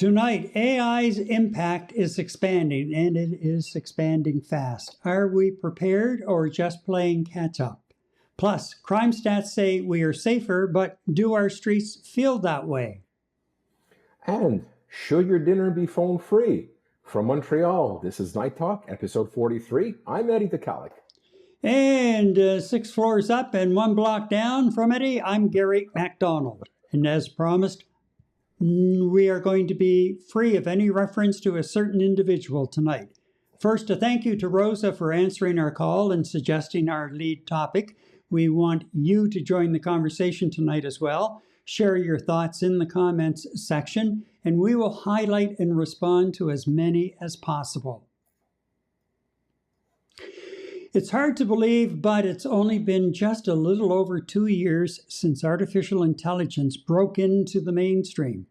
Tonight, AI's impact is expanding, and it is expanding fast. Are we prepared or just playing catch-up? Plus, crime stats say we are safer, but do our streets feel that way? And should your dinner be phone free? From Montreal, this is Night Talk, episode 43. I'm Eddie DeCallick. And 6 floors up and 1 block down from Eddie, I'm Gary MacDonald. And as promised, we are going to be free of any reference to a certain individual tonight. First, a thank you to Rosa for answering our call and suggesting our lead topic. We want you to join the conversation tonight as well. Share your thoughts in the comments section, and we will highlight and respond to as many as possible. It's hard to believe, but it's only been just a little over 2 years since artificial intelligence broke into the mainstream.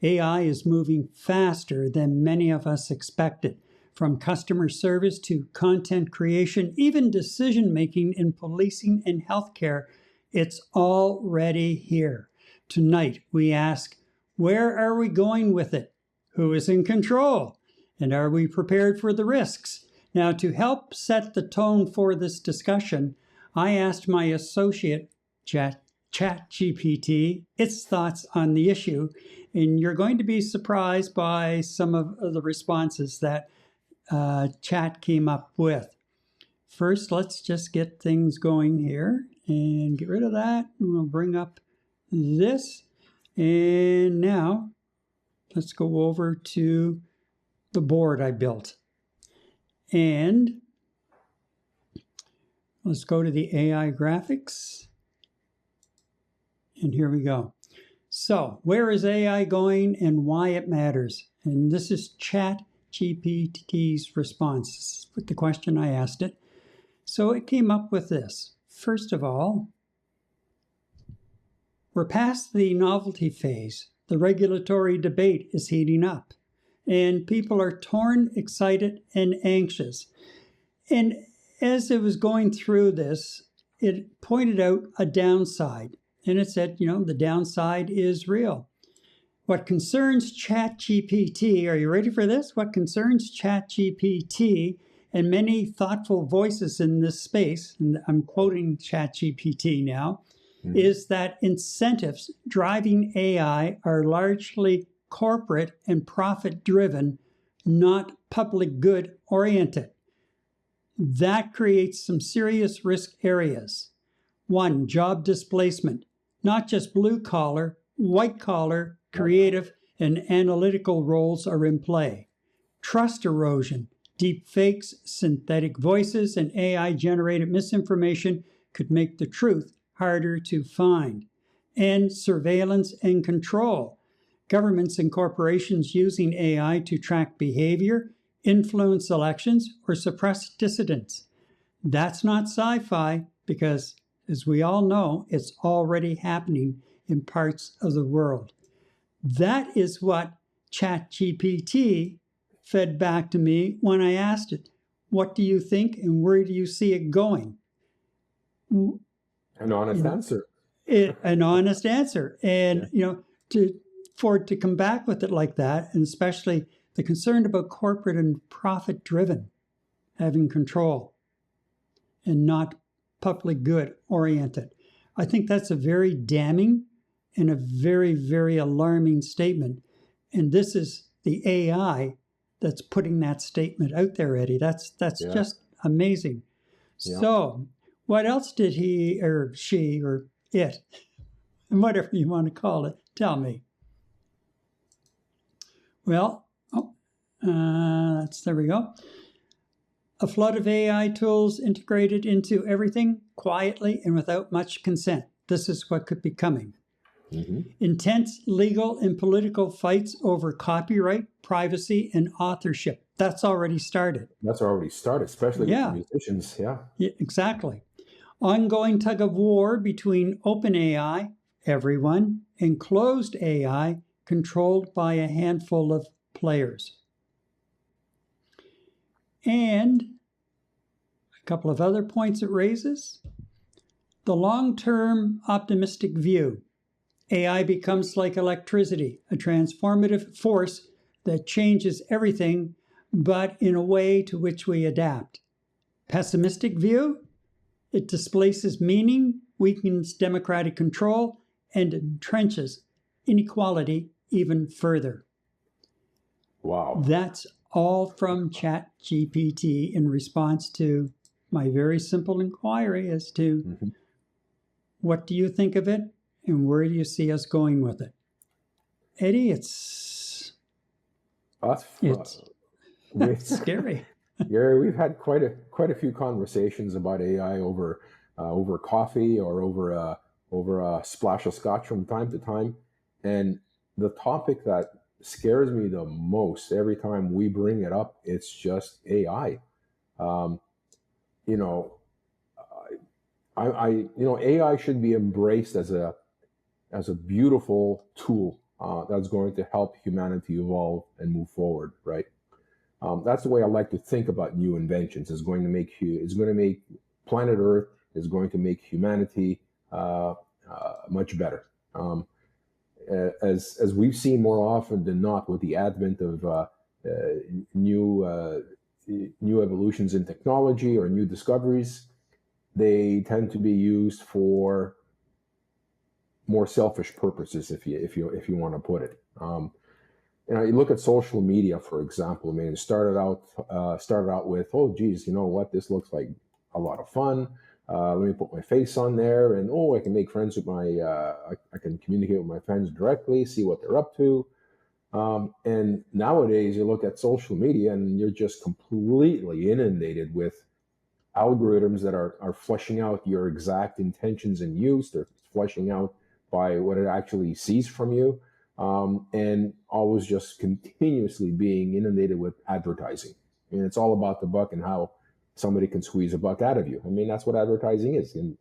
AI is moving faster than many of us expected. From customer service to content creation, even decision-making in policing and healthcare, it's already here. Tonight, we ask, where are we going with it? Who is in control? And are we prepared for the risks? Now, to help set the tone for this discussion, I asked my associate, ChatGPT, its thoughts on the issue, and you're going to be surprised by some of the responses that Chat came up with. First, let's just get things going here and get rid of that. We'll bring up this. And now, let's go over to the board I built. And let's go to the AI graphics. And here we go. So, where is AI going and why it matters? And this is ChatGPT's response with the question I asked it. So it came up with this. First of all, we're past the novelty phase. The regulatory debate is heating up. And people are torn, excited, and anxious. And as it was going through this, it pointed out a downside. And it said, the downside is real. What concerns ChatGPT, are you ready for this? What concerns ChatGPT and many thoughtful voices in this space, and I'm quoting ChatGPT now, is that incentives driving AI are largely corporate and profit-driven, not public good oriented. That creates some serious risk areas. 1, job displacement. Not just blue collar, white collar, creative, and analytical roles are in play. Trust erosion, deep fakes, synthetic voices, and AI-generated misinformation could make the truth harder to find. And surveillance and control. Governments and corporations using AI to track behavior, influence elections, or suppress dissidents. That's not sci-fi because, as we all know, it's already happening in parts of the world. That is what ChatGPT fed back to me when I asked it, what do you think and where do you see it going? An honest answer. An honest answer. And, for it to come back with it like that, and especially the concern about corporate and profit-driven having control and not public good oriented. I think that's a very damning and a very, very alarming statement. And this is the AI that's putting that statement out there, Eddie. That's just amazing. Yeah. So what else did he or she or it, whatever you want to call it, tell me? Well, there we go. A flood of AI tools integrated into everything quietly and without much consent. This is what could be coming. Intense legal and political fights over copyright, privacy, and authorship. That's already started. Especially with musicians. Yeah, exactly. Ongoing tug of war between open AI, everyone, and closed AI, controlled by a handful of players. And a couple of other points it raises. The long-term optimistic view. AI becomes like electricity, a transformative force that changes everything, but in a way to which we adapt. Pessimistic view, it displaces meaning, weakens democratic control, and entrenches inequality even further. Wow. That's all from ChatGPT in response to my very simple inquiry as to what do you think of it and where do you see us going with it? Eddie, it's scary. Gary, we've had quite a few conversations about AI over coffee or over a splash of scotch from time to time, and the topic that scares me the most every time we bring it up, it's just AI. AI should be embraced as a beautiful tool that's going to help humanity evolve and move forward, right? That's the way I like to think about new inventions. It's going to make planet Earth, is going to make humanity much better. As we've seen more often than not with the advent of new evolutions in technology or new discoveries, they tend to be used for more selfish purposes, if you want to put it. You look at social media, for example. I mean, it started out with, oh, geez, you know what? This looks like a lot of fun. Let me put my face on there, and I can make friends with I can communicate with my friends directly, see what they're up to. And nowadays, you look at social media, and you're just completely inundated with algorithms that are fleshing out your exact intentions and use. They're fleshing out by what it actually sees from you, and always just continuously being inundated with advertising. And it's all about the buck and how somebody can squeeze a buck out of you. I mean, that's what advertising is, in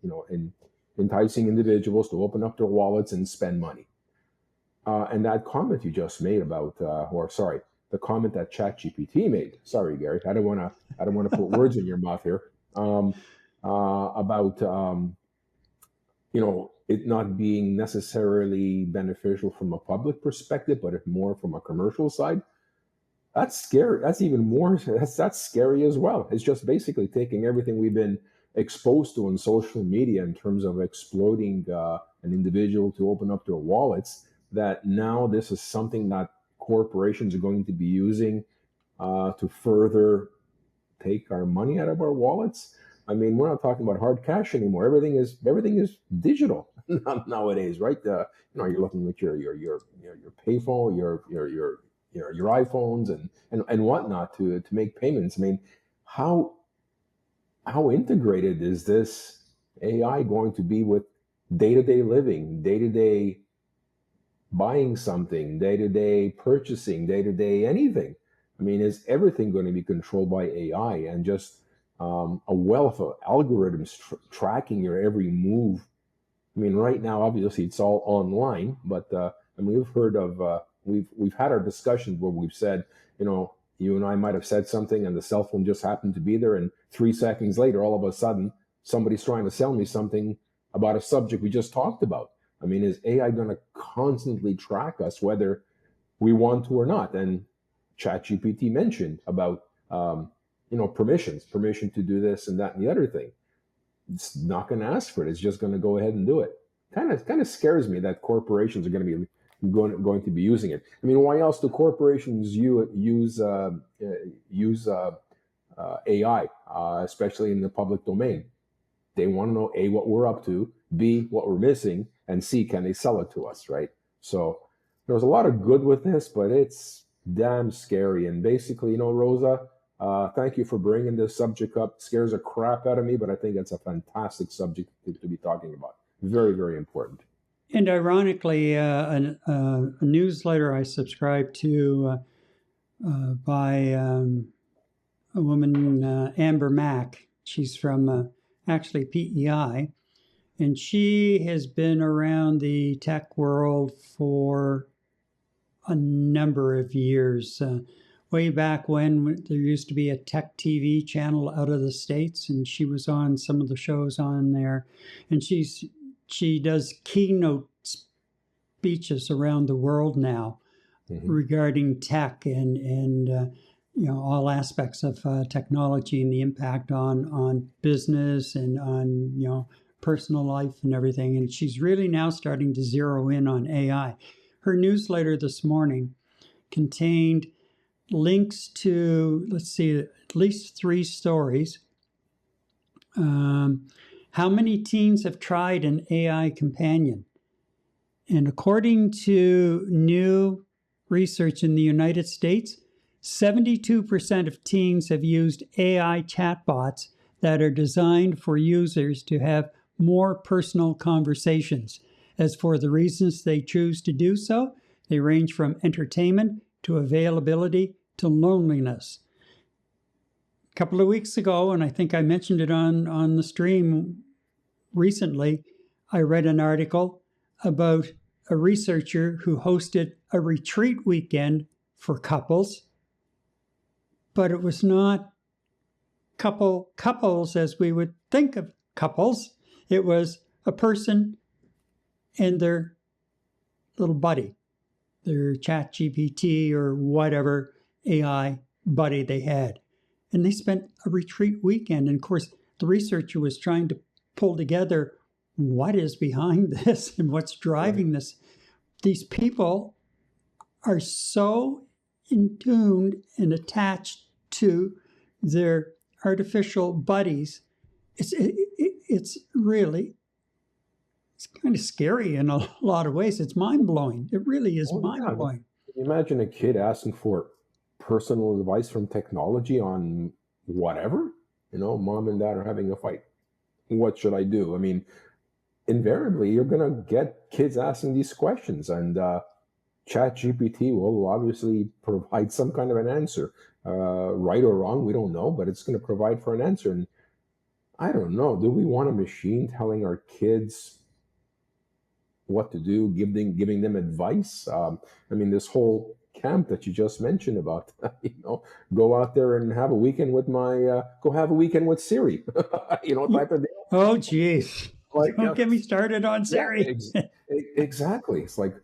enticing individuals to open up their wallets and spend money. And that comment you just made about, the comment that ChatGPT made. Sorry, Gary, I don't want to put words in your mouth here. About it not being necessarily beneficial from a public perspective, but more from a commercial side. That's scary. That's even more. That's scary as well. It's just basically taking everything we've been exposed to on social media in terms of exploiting an individual to open up their wallets. That now this is something that corporations are going to be using to further take our money out of our wallets. I mean, we're not talking about hard cash anymore. Everything is digital nowadays, right? You're looking at your payphone, your iPhones and whatnot to make payments. I mean, how integrated is this AI going to be with day-to-day living, day-to-day buying something, day-to-day purchasing, day-to-day anything? I mean, is everything going to be controlled by AI and just a wealth of algorithms tracking your every move? I mean, right now, obviously, it's all online, but we've heard of we've had our discussions where we've said, you and I might have said something, and the cell phone just happened to be there, and 3 seconds later, all of a sudden, somebody's trying to sell me something about a subject we just talked about. I mean, is AI going to constantly track us whether we want to or not? And ChatGPT mentioned about permission to do this and that and the other thing. It's not going to ask for it. It's just going to go ahead and do it. Kind of scares me that corporations are going to be going to be using it. I mean, why else do corporations use AI, especially in the public domain? They want to know A, what we're up to, B, what we're missing, and C, can they sell it to us, right? So there's a lot of good with this, but it's damn scary. And basically, Rosa, thank you for bringing this subject up. It scares the crap out of me, but I think it's a fantastic subject to be talking about. Very, very important. And ironically, a newsletter I subscribe to by a woman, Amber Mack. She's from actually PEI, and she has been around the tech world for a number of years. Way back when there used to be a tech TV channel out of the States, and she was on some of the shows on there. And she does keynote speeches around the world now regarding tech and all aspects of technology and the impact on business and on personal life and everything. And she's really now starting to zero in on AI. Her newsletter this morning contained links to, let's see, at least 3 stories. How many teens have tried an AI companion? And according to new research in the United States, 72% of teens have used AI chatbots that are designed for users to have more personal conversations. As for the reasons they choose to do so, they range from entertainment to availability to loneliness. A couple of weeks ago, and I think I mentioned it on the stream recently, I read an article about a researcher who hosted a retreat weekend for couples, but it was not couples as we would think of couples. It was a person and their little buddy, their ChatGPT or whatever AI buddy they had. And they spent a retreat weekend. And of course, the researcher was trying to pull together what is behind this and what's driving this. These people are so in tune and attached to their artificial buddies. It's really, it's kind of scary in a lot of ways. It's mind-blowing. It really is mind-blowing. Imagine a kid asking for personal advice from technology on whatever. Mom and dad are having a fight. What should I do? I mean, invariably, you're going to get kids asking these questions, and ChatGPT will obviously provide some kind of an answer. Right or wrong, we don't know, but it's going to provide for an answer. And I don't know, do we want a machine telling our kids what to do, giving them advice? This whole camp that you just mentioned about, go out there and have a weekend with go have a weekend with Siri, type of deal. Oh, geez. Don't get me started on Siri. Yeah, exactly. It's like,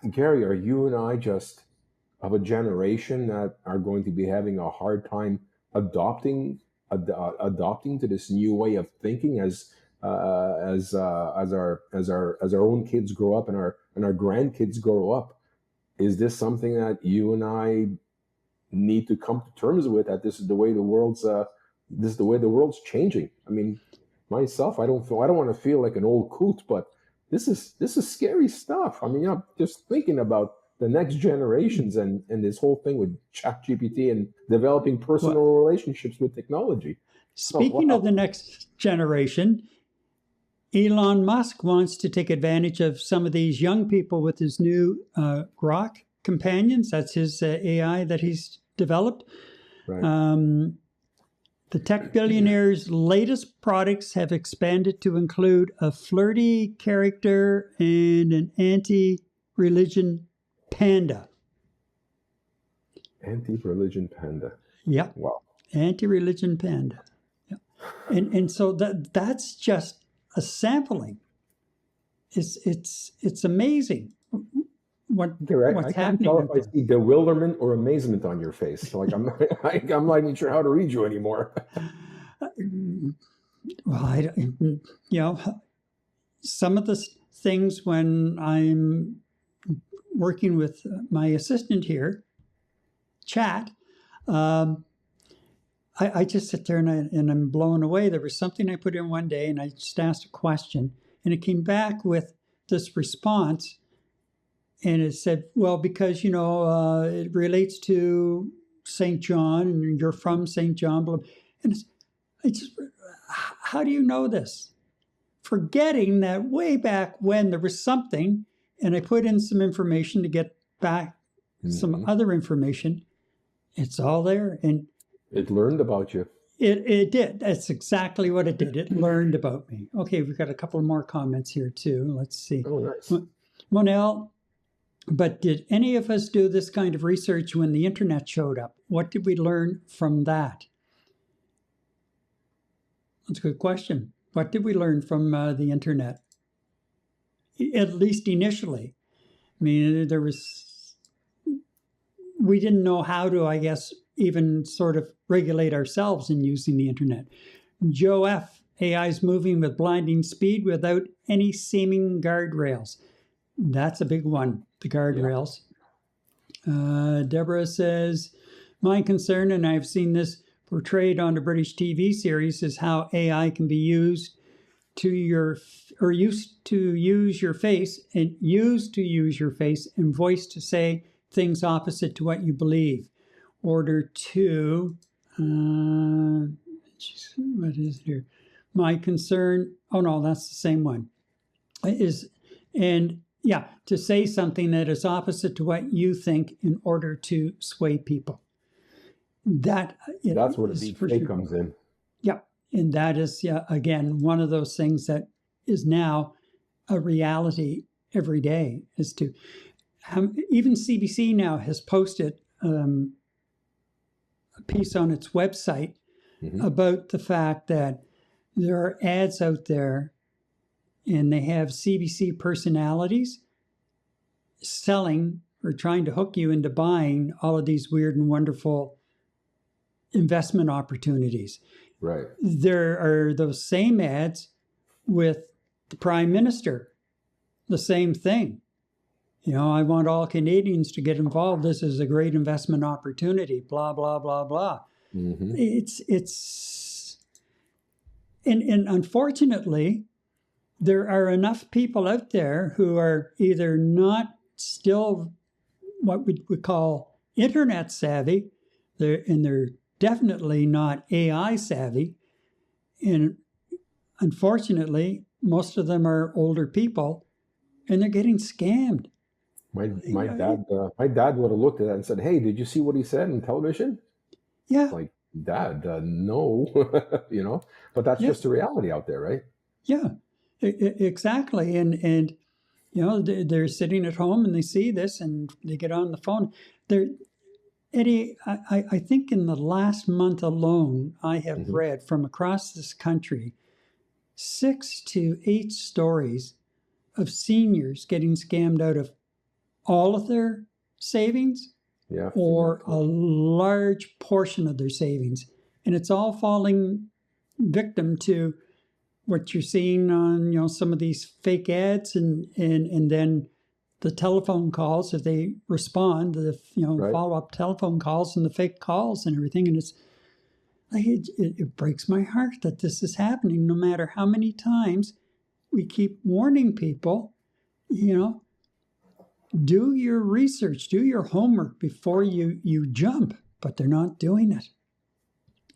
Gary, are you and I just of a generation that are going to be having a hard time adopting to this new way of thinking as our own kids grow up and our grandkids grow up? Is this something that you and I need to come to terms with? That this is the way the world's changing. I mean, myself, I don't want to feel like an old coot, but this is scary stuff. I mean, I'm just thinking about the next generations and this whole thing with ChatGPT and developing personal relationships with technology. Speaking of the next generation, Elon Musk wants to take advantage of some of these young people with his new Grok companions. That's his AI that he's developed. Right. The tech billionaire's latest products have expanded to include a flirty character and an anti-religion panda. Anti-religion panda. Yep. Wow. Anti-religion panda. Yep. And so that's just a sampling. It's amazing what's I can't tell if I see bewilderment or amazement on your face. Like I'm not even sure how to read you anymore. Well, some of the things when I'm working with my assistant here, Chat, I just sit there and I'm blown away. There was something I put in one day and I just asked a question and it came back with this response. And it said, well, because, it relates to St. John and you're from St. John. And how do you know this? Forgetting that way back when there was something, and I put in some information to get back some other information. It's all there. And it learned about you. It did. That's exactly what it did. It learned about me. Okay, we've got a couple more comments here too. Let's see. Oh, nice. Monel, but did any of us do this kind of research when the internet showed up? What did we learn from that? That's a good question. What did we learn from the internet? At least initially. I mean, we didn't know how to, I guess, even sort of regulate ourselves in using the internet. Joe F., AI is moving with blinding speed without any seeming guardrails. That's a big one, the guardrails. Yeah. Deborah says, my concern, and I've seen this portrayed on a British TV series, is how AI can be used to use your face and voice to say things opposite to what you believe. Order 2, what is it here? My concern, oh no, that's the same one, to say something that is opposite to what you think in order to sway people. That's where the deep fake comes in. Yeah, and that is, again, one of those things that is now a reality every day. As to even CBC now has posted a piece on its website about the fact that there are ads out there, and they have CBC personalities selling or trying to hook you into buying all of these weird and wonderful investment opportunities. Right. There are those same ads with the Prime Minister, the same thing. I want all Canadians to get involved. This is a great investment opportunity, blah, blah, blah, blah. Mm-hmm. And unfortunately, there are enough people out there who are either not still what we would call internet savvy, they're definitely not AI savvy. And unfortunately, most of them are older people, and they're getting scammed. My dad would have looked at that and said, "Hey, did you see what he said on television?" Yeah. Like, Dad, no, but that's just the reality out there, right? Yeah, exactly. And they're sitting at home and they see this and they get on the phone. Eddie, I think in the last month alone, I have read from across this country 6 to 8 stories of seniors getting scammed out of all of their savings or a large portion of their savings. And it's all falling victim to what you're seeing on, some of these fake ads and then the telephone calls, if they respond, follow-up telephone calls and the fake calls and everything. And it's like, it breaks my heart that this is happening, no matter how many times we keep warning people, do your research, do your homework before you jump, but they're not doing it.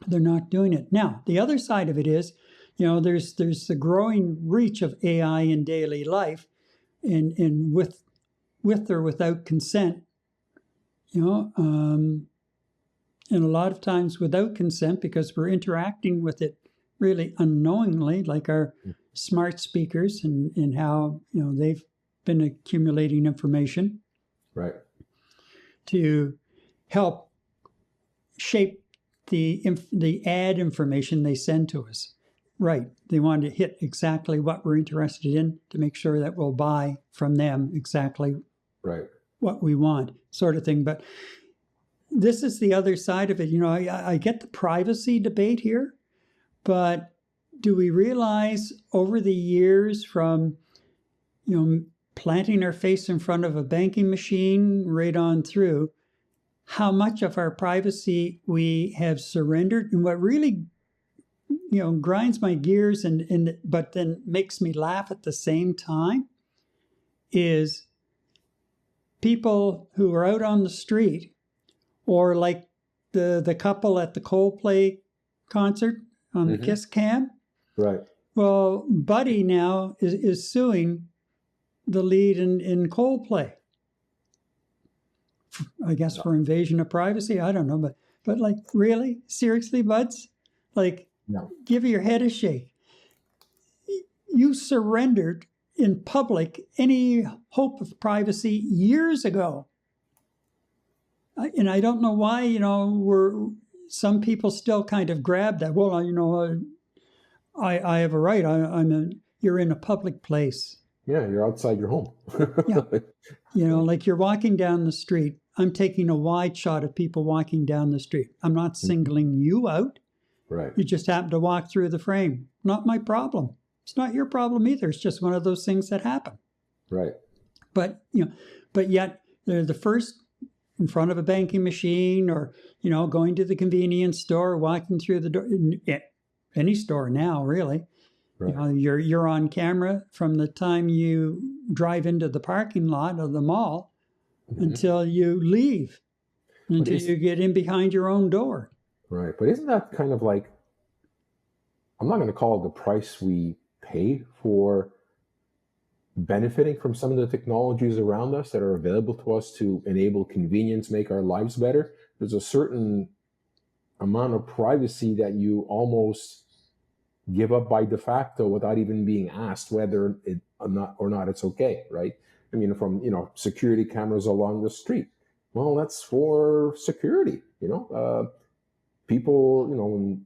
They're not doing it. Now, the other side of it is, there's the growing reach of AI in daily life, and with or without consent, and a lot of times without consent, because we're interacting with it really unknowingly, like our smart speakers and how, they've been accumulating information to help shape the ad information they send to us. Right. They want to hit exactly what we're interested in to make sure that we'll buy from them exactly what we want, sort of thing. But this is the other side of it. I get the privacy debate here, but do we realize over the years from, planting our face in front of a banking machine right on through, how much of our privacy we have surrendered? And what really, grinds my gears but then makes me laugh at the same time is people who are out on the street, or like the couple at the Coldplay concert on the Kiss Cam. Right. Well, Buddy now is suing the lead in Coldplay. I guess for invasion of privacy. I don't know, but like, really? Seriously, buds? Like, give your head a shake. You surrendered in public any hope of privacy years ago. And I don't know why, some people still kind of grab that. Well, I have a right. You're in a public place. Yeah, you're outside your home. Yeah. Like you're walking down the street. I'm taking a wide shot of people walking down the street. I'm not singling you out. Right, You just happen to walk through the frame. Not my problem. It's not your problem either. It's just one of those things that happen. right. But but yet they're the first in front of a banking machine, or going to the convenience store, walking through the door. Any store now, really. Right. You're on camera from the time you drive into the parking lot of the mall until you leave, until you get in behind your own door. Right. But isn't that kind of like, I'm not going to call it the price we pay for benefiting from some of the technologies around us that are available to us to enable convenience, make our lives better? There's a certain amount of privacy that you almost give up by de facto without even being asked whether it or not it's okay, right? I mean, from security cameras along the street. Well, that's for security. People, when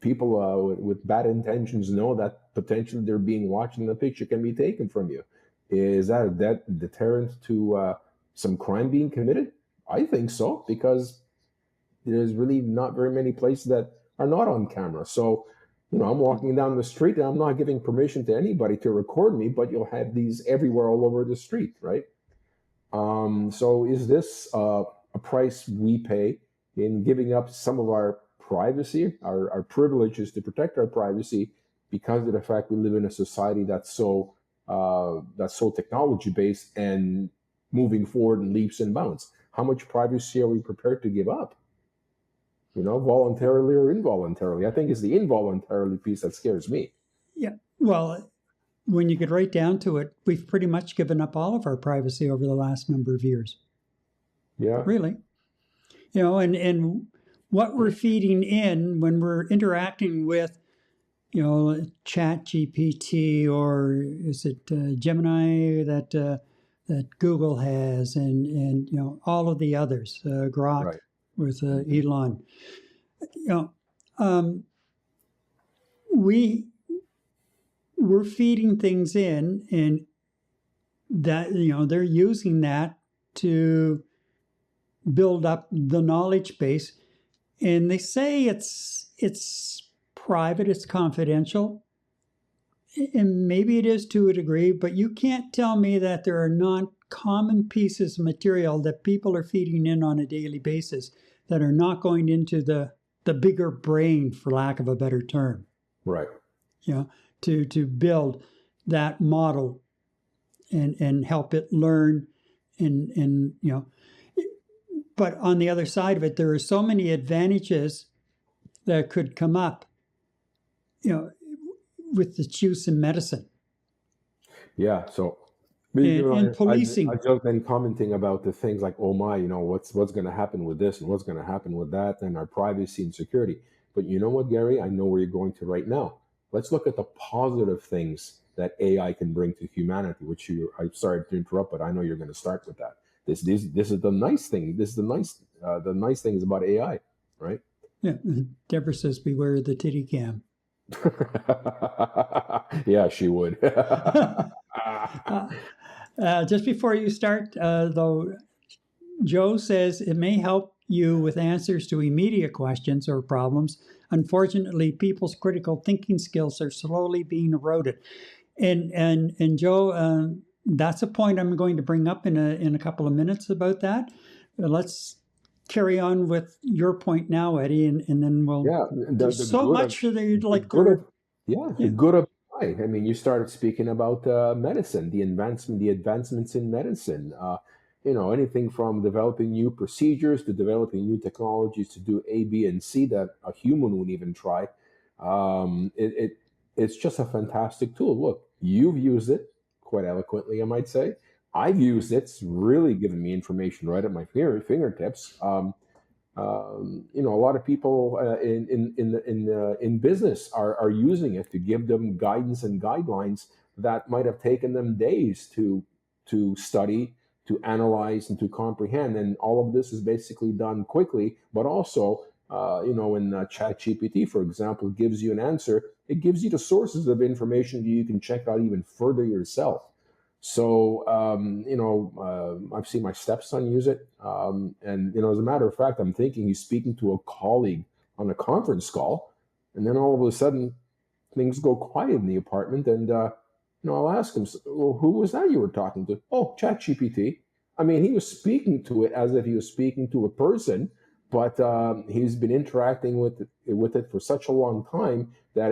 people with bad intentions know that potentially they're being watched and the picture can be taken from you. Is that a deterrent to some crime being committed? I think so, because there's really not very many places that are not on camera. So, I'm walking down the street and I'm not giving permission to anybody to record me, but you'll have these everywhere all over the street, right? So is this a price we pay in giving up some of our privacy, our privileges to protect our privacy, because of the fact we live in a society that's so technology based and moving forward in leaps and bounds? How much privacy are we prepared to give up? Voluntarily or involuntarily? I think it's the involuntarily piece that scares me. Yeah. Well, when you get right down to it, we've pretty much given up all of our privacy over the last number of years. Yeah. Really. And what we're feeding in when we're interacting with, Chat GPT, or is it Gemini that Google has, and all of the others, Grok, right, with Elon. We're feeding things in, and that they're using that to build up the knowledge base, and they say it's private, it's confidential, and maybe it is to a degree, but you can't tell me that there are not common pieces of material that people are feeding in on a daily basis that are not going into the bigger brain, for lack of a better term. Right. To build that model and help it learn, and but on the other side of it, there are so many advantages that could come up, with its use in medicine. Yeah. So, and policing. I've just been commenting about the things like, oh my, what's going to happen with this and what's going to happen with that, and our privacy and security. But you know what, Gary? I know where you're going to right now. Let's look at the positive things that AI can bring to humanity, which I'm sorry to interrupt, but I know you're going to start with that. This is the nice thing. This is the nice things about AI, right? Yeah. Deborah says, beware of the titty cam. Yeah, she would. Just before you start, though, Joe says it may help you with answers to immediate questions or problems. Unfortunately, people's critical thinking skills are slowly being eroded. And Joe, that's a point I'm going to bring up in a couple of minutes about that. Let's carry on with your point now, Eddie, and then we'll. Yeah, there's so much that you'd like to. The good of AI. I mean, you started speaking about medicine, the advancements in medicine. Anything from developing new procedures to developing new technologies to do A, B, and C that a human wouldn't even try. It's just a fantastic tool. Look, you've used it quite eloquently, I might say. I've used it. It's really given me information right at my fingertips. A lot of people in business are using it to give them guidance and guidelines that might have taken them days to study, to analyze, and to comprehend. And all of this is basically done quickly, but also, when ChatGPT, for example, gives you an answer, it gives you the sources of information that you can check out even further yourself. So, I've seen my stepson use it. And, as a matter of fact, I'm thinking he's speaking to a colleague on a conference call. And then all of a sudden, things go quiet in the apartment. And, I'll ask him, well, who was that you were talking to? Oh, ChatGPT. I mean, he was speaking to it as if he was speaking to a person, but he's been interacting with it for such a long time that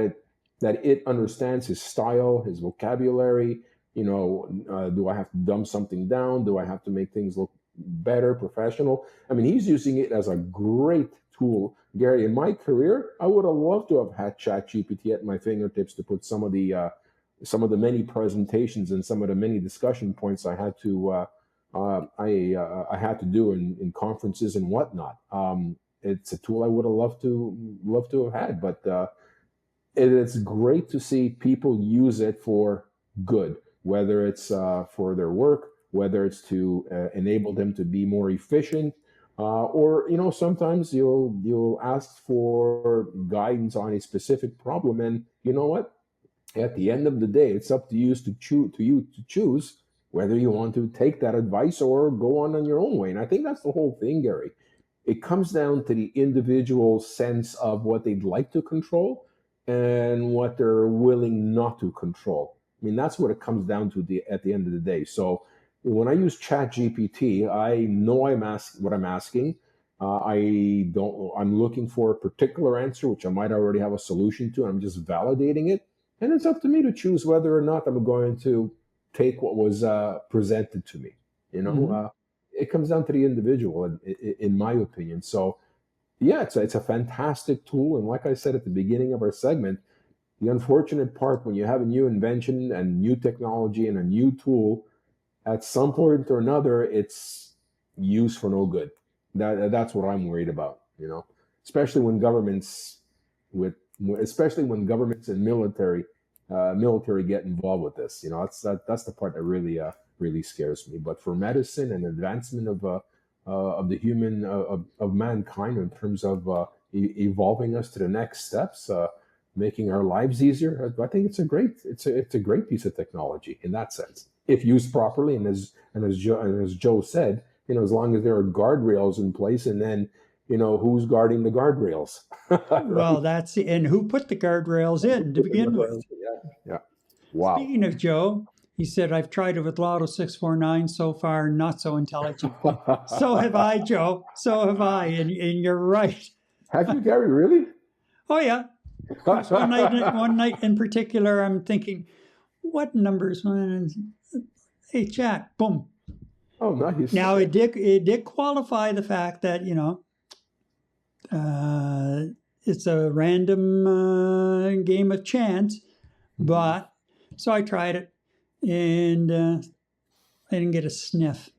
it understands his style, his vocabulary. Do I have to dumb something down? Do I have to make things look better, professional? I mean, he's using it as a great tool. Gary, in my career, I would have loved to have had ChatGPT at my fingertips to put some of the many presentations and some of the many discussion points I had to I had to do in conferences and whatnot. It's a tool I would have loved to have had, but it's great to see people use it for good, whether it's for their work, whether it's to enable them to be more efficient, or sometimes you'll ask for guidance on a specific problem, and you know what? At the end of the day, it's up to you to choose whether you want to take that advice or go on your own way. And I think that's the whole thing, Gary. It comes down to the individual sense of what they'd like to control and what they're willing not to control. I mean, that's what it comes down to at the end of the day. So when I use ChatGPT, I know what I'm asking. I'm looking for a particular answer, which I might already have a solution to. And I'm just validating it. And it's up to me to choose whether or not I'm going to take what was presented to me. It comes down to the individual, in my opinion. So, yeah, it's a fantastic tool. And like I said at the beginning of our segment, the unfortunate part when you have a new invention and new technology and a new tool, at some point or another, it's used for no good. That's what I'm worried about. Especially when governments and military get involved with this. That's the part that really scares me. But for medicine and advancement of the human of mankind in terms of evolving us to the next steps, making our lives easier, I think it's a great piece of technology in that sense, if used properly. And as Joe said, as long as there are guardrails in place, and then who's guarding the guardrails? Right? Well, and who put the guardrails in to begin with? Yeah. Wow. Speaking of Joe, he said, I've tried it with Lotto 649 so far, not so intelligently. So have I, Joe. So have I. And you're right. Have you, Gary, really? Oh, yeah. One night in particular, I'm thinking, what numbers? Hey, chat, boom. Oh, nice. Now, it did qualify the fact that, it's a random game of chance. But, so I tried it, and I didn't get a sniff.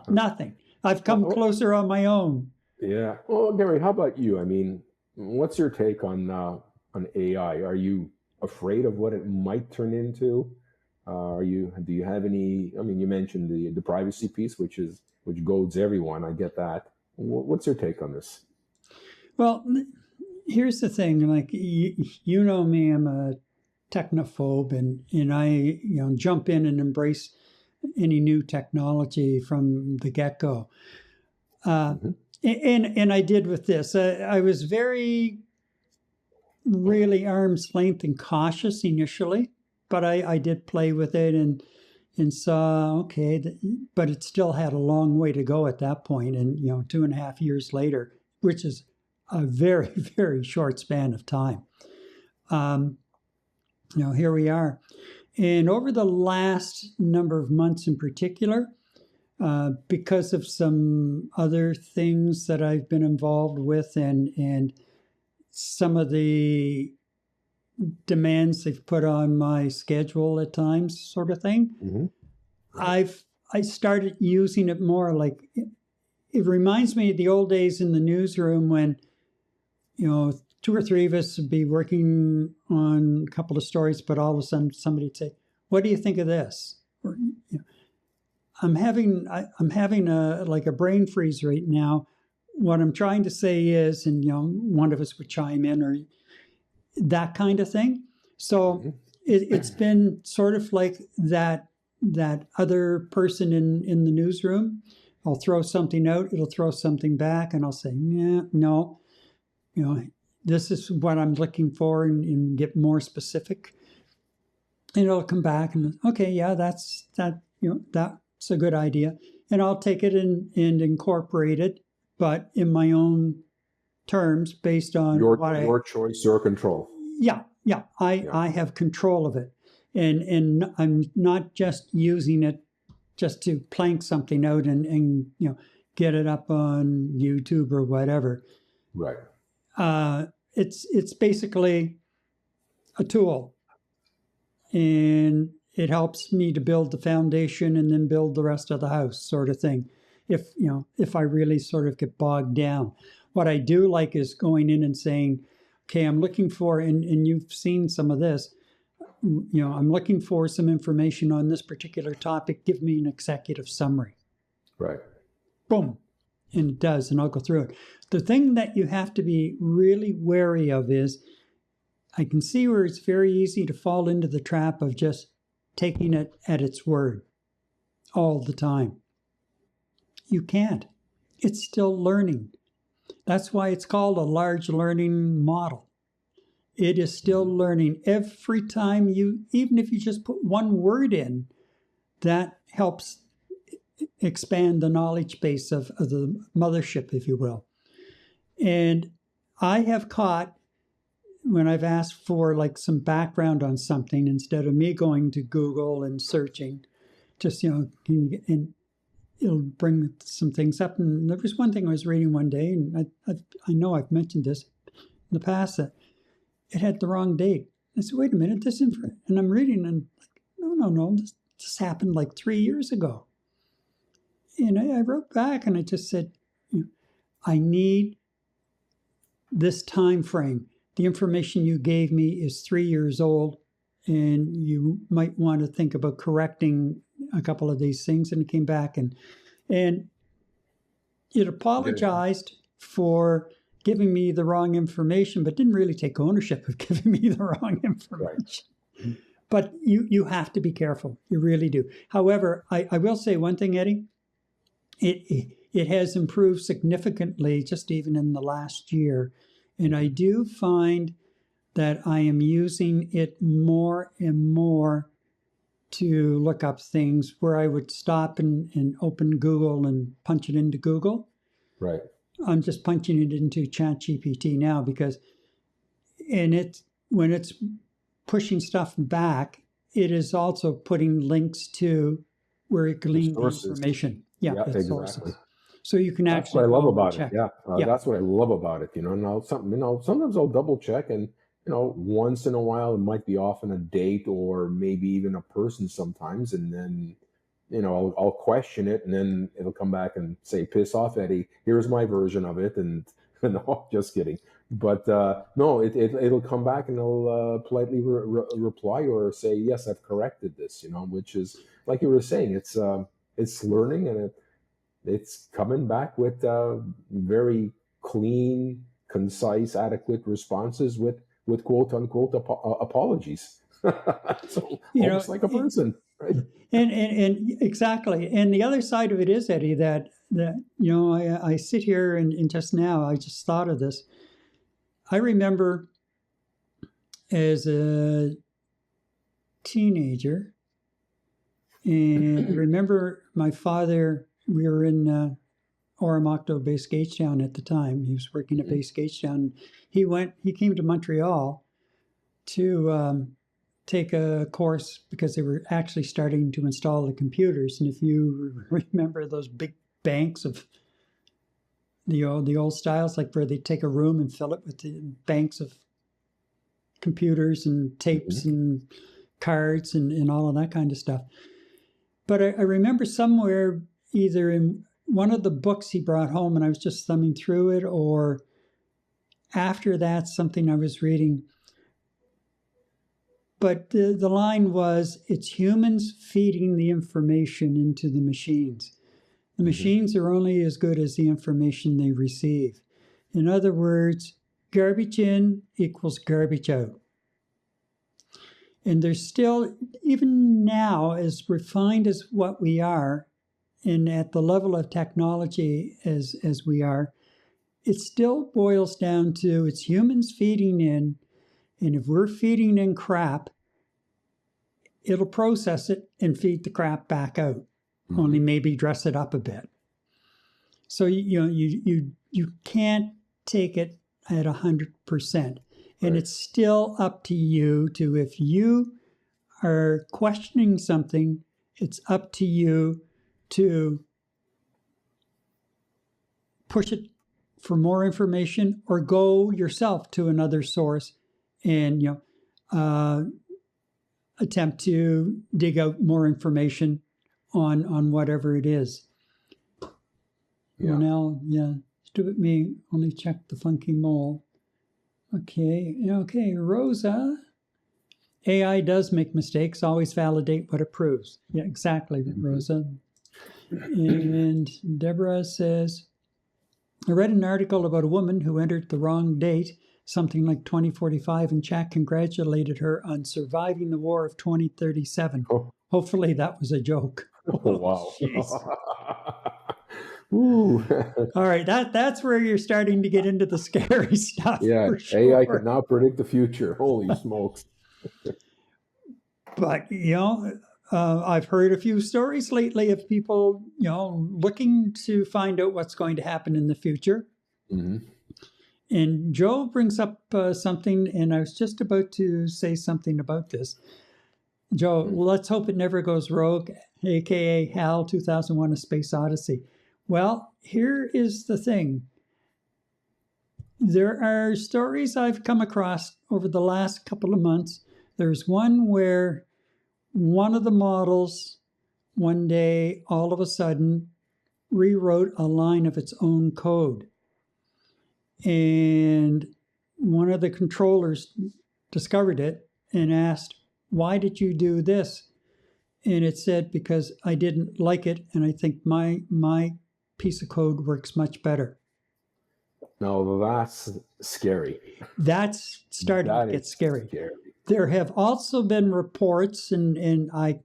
Nothing. I've come closer on my own. Yeah. Well, Gary, how about you? I mean, what's your take on AI? Are you afraid of what it might turn into? Do you have any? I mean, you mentioned the privacy piece, which goads everyone. I get that. What's your take on this? Well, here's the thing. Like you know me, I'm a technophobe, and I jump in and embrace any new technology from the get-go. And I did with this. I was really arm's length and cautious initially, but I did play with it and saw, okay, but it still had a long way to go at that point. And, 2.5 years later, which is a very, very short span of time. Here we are. And over the last number of months in particular, because of some other things that I've been involved with and some of the demands they've put on my schedule at times, sort of thing, I started using it more. Like it reminds me of the old days in the newsroom when, 2 or 3 of us would be working on a couple of stories, but all of a sudden somebody would say, "What do you think of this?" Or, I'm having a brain freeze right now. What I'm trying to say is, and one of us would chime in or that kind of thing. So it's been sort of like that other person in the newsroom. I'll throw something out, it'll throw something back, and I'll say, yeah, no, this is what I'm looking for, and get more specific. And it'll come back and, okay, yeah, that's a good idea. And I'll take it and incorporate it, but in my own terms, based on your choice, your control. Yeah. I have control of it. And I'm not just using it just to plank something out and get it up on YouTube or whatever. Right. It's basically a tool, and it helps me to build the foundation and then build the rest of the house, sort of thing. If I really sort of get bogged down, what I do like is going in and saying, okay, I'm looking for, and you've seen some of this, I'm looking for some information on this particular topic. Give me an executive summary. Right. Boom. And it does, and I'll go through it. The thing that you have to be really wary of is, I can see where it's very easy to fall into the trap of just taking it at its word all the time. You can't. It's still learning. That's why it's called a large learning model. It is still learning. Every time even if you just put one word in, that helps expand the knowledge base of the mothership, if you will. And I have caught, when I've asked for like some background on something, instead of me going to Google and searching, just, and it'll bring some things up. And there was one thing I was reading one day, and I know I've mentioned this in the past, that it had the wrong date. I said, wait a minute, and I'm reading, and no, this happened like 3 years ago. And I wrote back and I just said, I need this time frame. The information you gave me is 3 years old, and you might want to think about correcting a couple of these things. And it came back and it apologized for giving me the wrong information, but didn't really take ownership of giving me the wrong information. Right. But you have to be careful. You really do. However, I will say one thing, Eddie. It has improved significantly just even in the last year. And I do find that I am using it more and more to look up things where I would stop and open Google and punch it into Google. Right. I'm just punching it into ChatGPT now because, when it's pushing stuff back, it is also putting links to where it gleaned the information. Yeah, exactly. Sources. So you can actually. That's what I love about it. Yeah, that's what I love about it. Now sometimes I'll double check, and once in a while it might be off on a date or maybe even a person sometimes, and then I'll question it, and then it'll come back and say, "Piss off, Eddie. Here's my version of it." And no, just kidding. But no, it'll come back and it'll politely reply or say, "Yes, I've corrected this." Which is, like you were saying, it's learning, and it's coming back with very clean, concise, adequate responses with quote unquote apologies. So almost like a person, right? And exactly. And the other side of it is, Eddie, that I sit here and just now I just thought of this. I remember as a teenager, and I remember my father. We were in Oromocto, Base Gagetown at the time. He was working at Base Gagetown. He came to Montreal to take a course because they were actually starting to install the computers. And if you remember those big banks of the old styles, like where they take a room and fill it with the banks of computers and tapes and cards and all of that kind of stuff. But I remember somewhere, either in one of the books he brought home, and I was just thumbing through it, or after that, something I was reading. But the line was, it's humans feeding the information into the machines. The machines are only as good as the information they receive. In other words, garbage in equals garbage out. And there's still, even now, as refined as what we are, and at the level of technology as we are, it still boils down to it's humans feeding in, and if we're feeding in crap, it'll process it and feed the crap back out, only maybe dress it up a bit. So you can't take it at 100%, and it's still up to you to, if you are questioning something, it's up to you to push it for more information or go yourself to another source and attempt to dig out more information on whatever it is. Yeah. Well, now, stupid me, only check the funky mole. Okay, Rosa. AI does make mistakes. Always validate what it proves. Yeah, exactly, Rosa. And Deborah says, I read an article about a woman who entered the wrong date, something like 2045, and chat congratulated her on surviving the war of 2037. Oh. Hopefully that was a joke. Oh, wow. Ooh. All right, that's where you're starting to get into the scary stuff. Yeah, for sure. AI can now predict the future. Holy smokes. But, I've heard a few stories lately of people, looking to find out what's going to happen in the future. Mm-hmm. And Joe brings up something, and I was just about to say something about this. Joe, let's hope it never goes rogue, a.k.a. HAL 2001: A Space Odyssey. Well, here is the thing. There are stories I've come across over the last couple of months. There's one where one of the models one day, all of a sudden, rewrote a line of its own code. And one of the controllers discovered it and asked, why did you do this? And it said, because I didn't like it, and I think my piece of code works much better. No, that's scary. That's starting to get scary. There have also been reports, and I've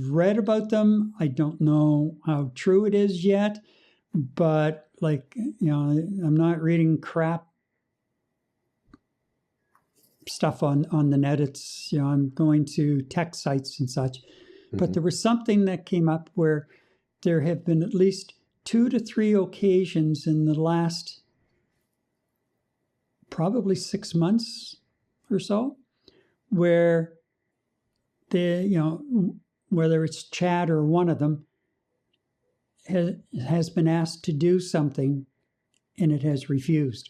read about them. I don't know how true it is yet, but I'm not reading crap stuff on the net. It's, I'm going to tech sites and such. But there was something that came up where there have been at least 2 to 3 occasions in the last probably 6 months or so where whether it's Chad or one of them has been asked to do something and it has refused.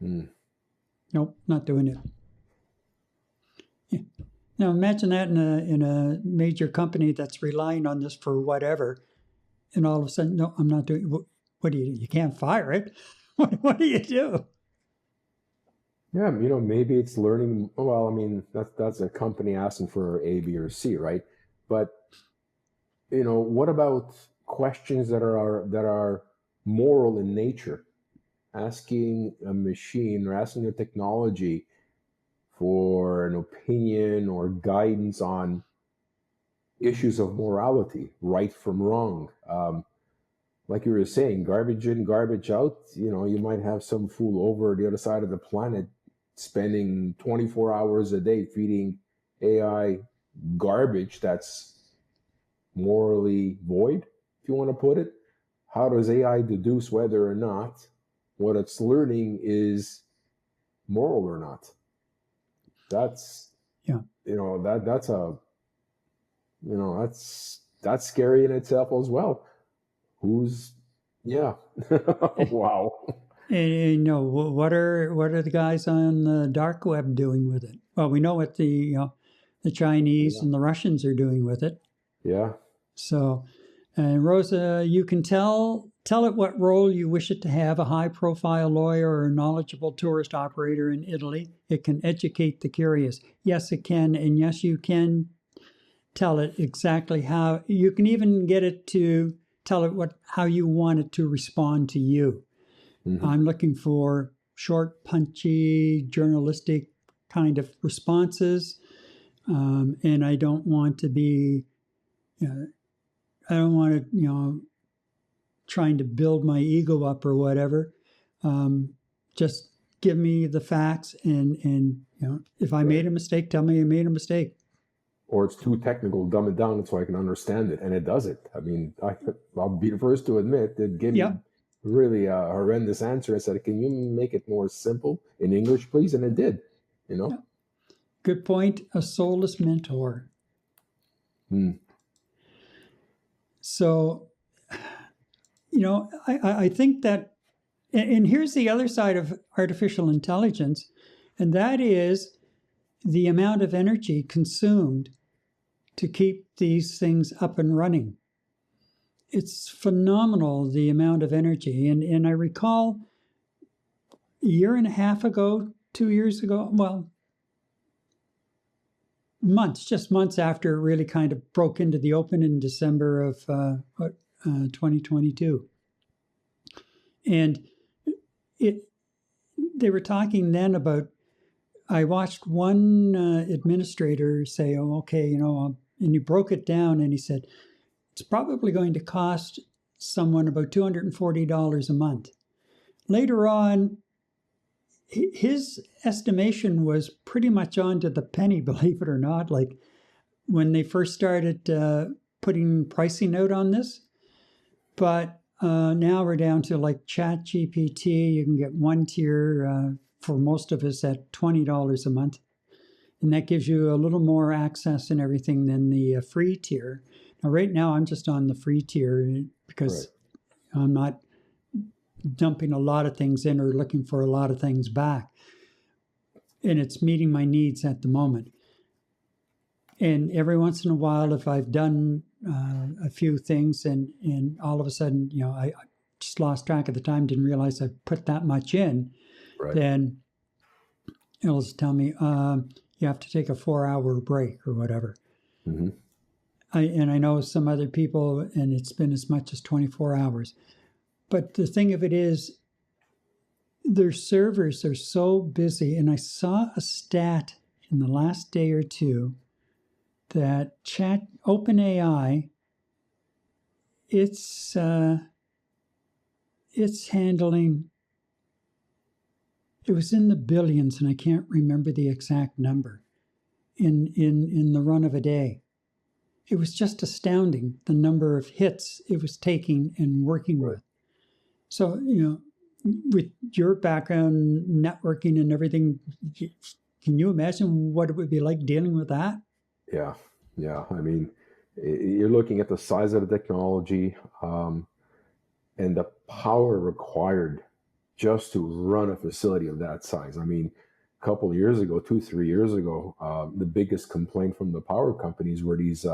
Nope, not doing it. Yeah. Now imagine that in a major company that's relying on this for whatever, and all of a sudden, no, I'm not doing. What do you do? You can't fire it. What do you do? Yeah, maybe it's learning. Well, I mean, that's a company asking for A, B, or C, right? But what about questions that are moral in nature? Asking a machine or asking a technology for an opinion or guidance on issues of morality, right from wrong. Like you were saying, garbage in, garbage out. You might have some fool over the other side of the planet spending 24 hours a day feeding AI garbage that's morally void, if you want to put it. How does AI deduce whether or not what it's learning is moral or not? That's that's scary in itself as well. Wow. And what are the guys on the dark web doing with it? Well, we know what the Chinese and the Russians are doing with it. Yeah. So, and Rosa, you can tell it what role you wish it to have, a high-profile lawyer or a knowledgeable tourist operator in Italy. It can educate the curious. Yes, it can. And yes, you can tell it exactly how. You can even get it to tell it how you want it to respond to you. I'm looking for short, punchy, journalistic kind of responses, and I don't want to be, I don't want to, trying to build my ego up or whatever. Just give me the facts, and if I made a mistake, tell me I made a mistake. Or it's too technical, dumb it down so I can understand it, and it does it. I mean, I'll be the first to admit it gave me really a horrendous answer. I said, "Can you make it more simple in English, please?" And it did. Good point. A soulless mentor. So, I think that, and here's the other side of artificial intelligence, and that is the amount of energy consumed to keep these things up and running. It's phenomenal, the amount of energy. And I recall a year and a half ago, 2 years ago, well, just months after it really kind of broke into the open in December of 2022. And they were talking then about, I watched one administrator say, "Oh, okay, and he broke it down, and he said, it's probably going to cost someone about $240 a month." Later on, his estimation was pretty much on to the penny, believe it or not, like when they first started putting pricing out on this. But now we're down to like ChatGPT. You can get one tier for most of us at $20 a month. And that gives you a little more access and everything than the free tier. Now, right now, I'm just on the free tier because I'm not dumping a lot of things in or looking for a lot of things back. And it's meeting my needs at the moment. And every once in a while, if I've done a few things and all of a sudden, I just lost track of the time, didn't realize I put that much in, then it'll just tell me, you have to take a 4-hour break or whatever. Mm-hmm. I know some other people, and it's been as much as 24 hours. But the thing of it is, their servers are so busy. And I saw a stat in the last day or two that OpenAI, it's handling, it was in the billions, and I can't remember the exact number, in the run of a day. It was just astounding, the number of hits it was taking and working with. So, with your background, networking and everything, can you imagine what it would be like dealing with that? Yeah. I mean, you're looking at the size of the technology and the power required just to run a facility of that size. I mean, a couple of years ago, 2-3 years ago, the biggest complaint from the power companies were these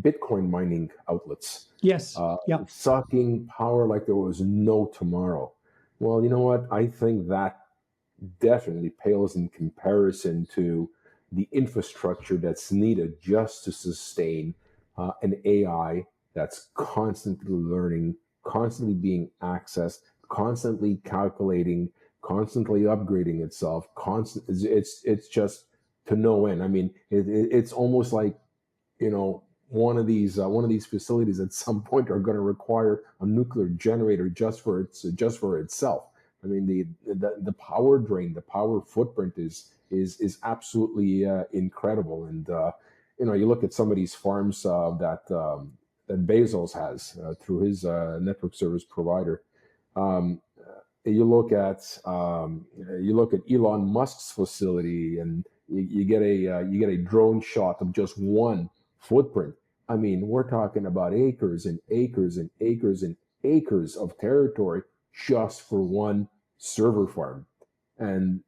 Bitcoin mining outlets. Yes. Sucking power like there was no tomorrow. Well, you know what? I think that definitely pales in comparison to the infrastructure that's needed just to sustain an AI that's constantly learning, constantly being accessed, constantly calculating, constantly upgrading itself. It's just to no end. I mean, it's almost like, one of these facilities at some point are going to require a nuclear generator just for itself. I mean, the power drain, the power footprint is absolutely incredible. And you look at some of these farms that Bezos has through his network service provider. You look at Elon Musk's facility, and you get a drone shot of just one footprint. I mean, we're talking about acres and acres and acres and acres of territory just for one server farm. And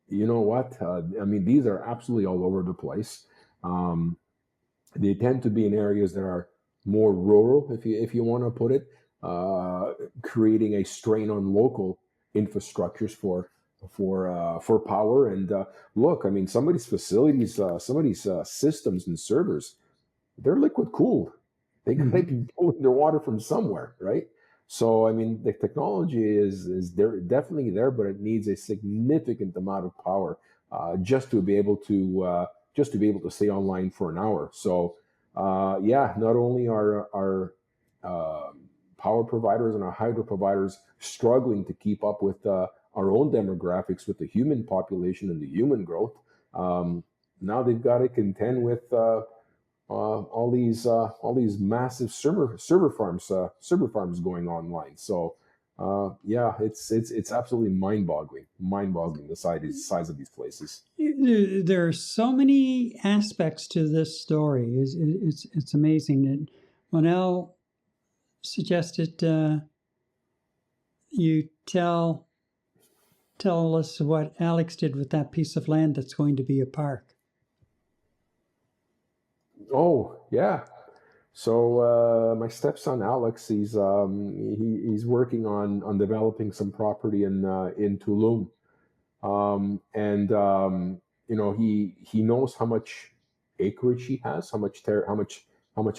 you know what? I mean, these are absolutely all over the place. They tend to be in areas that are more rural, if you want to put it, creating a strain on local infrastructures for power. And look, I mean, some of these facilities, some of these systems and servers, they're liquid cooled. They might be pulling their water from somewhere, right? So I mean, the technology is there, definitely there, but it needs a significant amount of power just to be able to stay online for an hour. So yeah, not only are our power providers and our hydro providers struggling to keep up with our own demographics, with the human population and the human growth. Now they've got to contend with all these massive server farms going online. So yeah, it's absolutely mind boggling the size of these places. There are so many aspects to this story. It's amazing. And Monel suggested you tell us what Alex did with that piece of land that's going to be a park. Oh yeah. So my stepson Alex, he's working on developing some property in Tulum, and he knows how much acreage he has, how much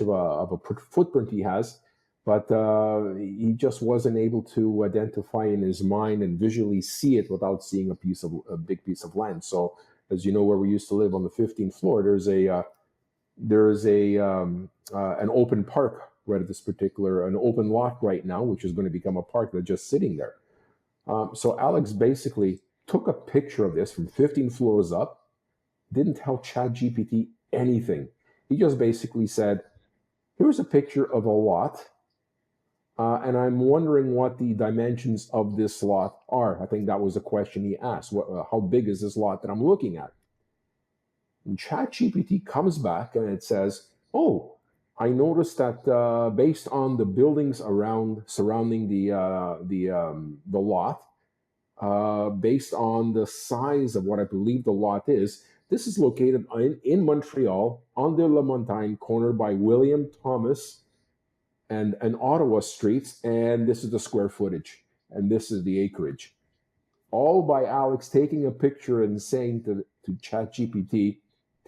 of a footprint he has, but he just wasn't able to identify in his mind and visually see it without seeing a big piece of land. So as you know, where we used to live on the 15th floor, there's an open park right at an open lot right now, which is going to become a park that's just sitting there. So Alex basically took a picture of this from 15 floors up, didn't tell ChatGPT anything. He just basically said, here's a picture of a lot, and I'm wondering what the dimensions of this lot are. I think that was the question he asked. How big is this lot that I'm looking at? And ChatGPT comes back and it says, "Oh, I noticed that based on the buildings surrounding the lot, based on the size of what I believe the lot is, this is located in Montreal on the La Montagne, cornered by William Thomas and Ottawa streets, and this is the square footage, and this is the acreage." All by Alex taking a picture and saying to ChatGPT,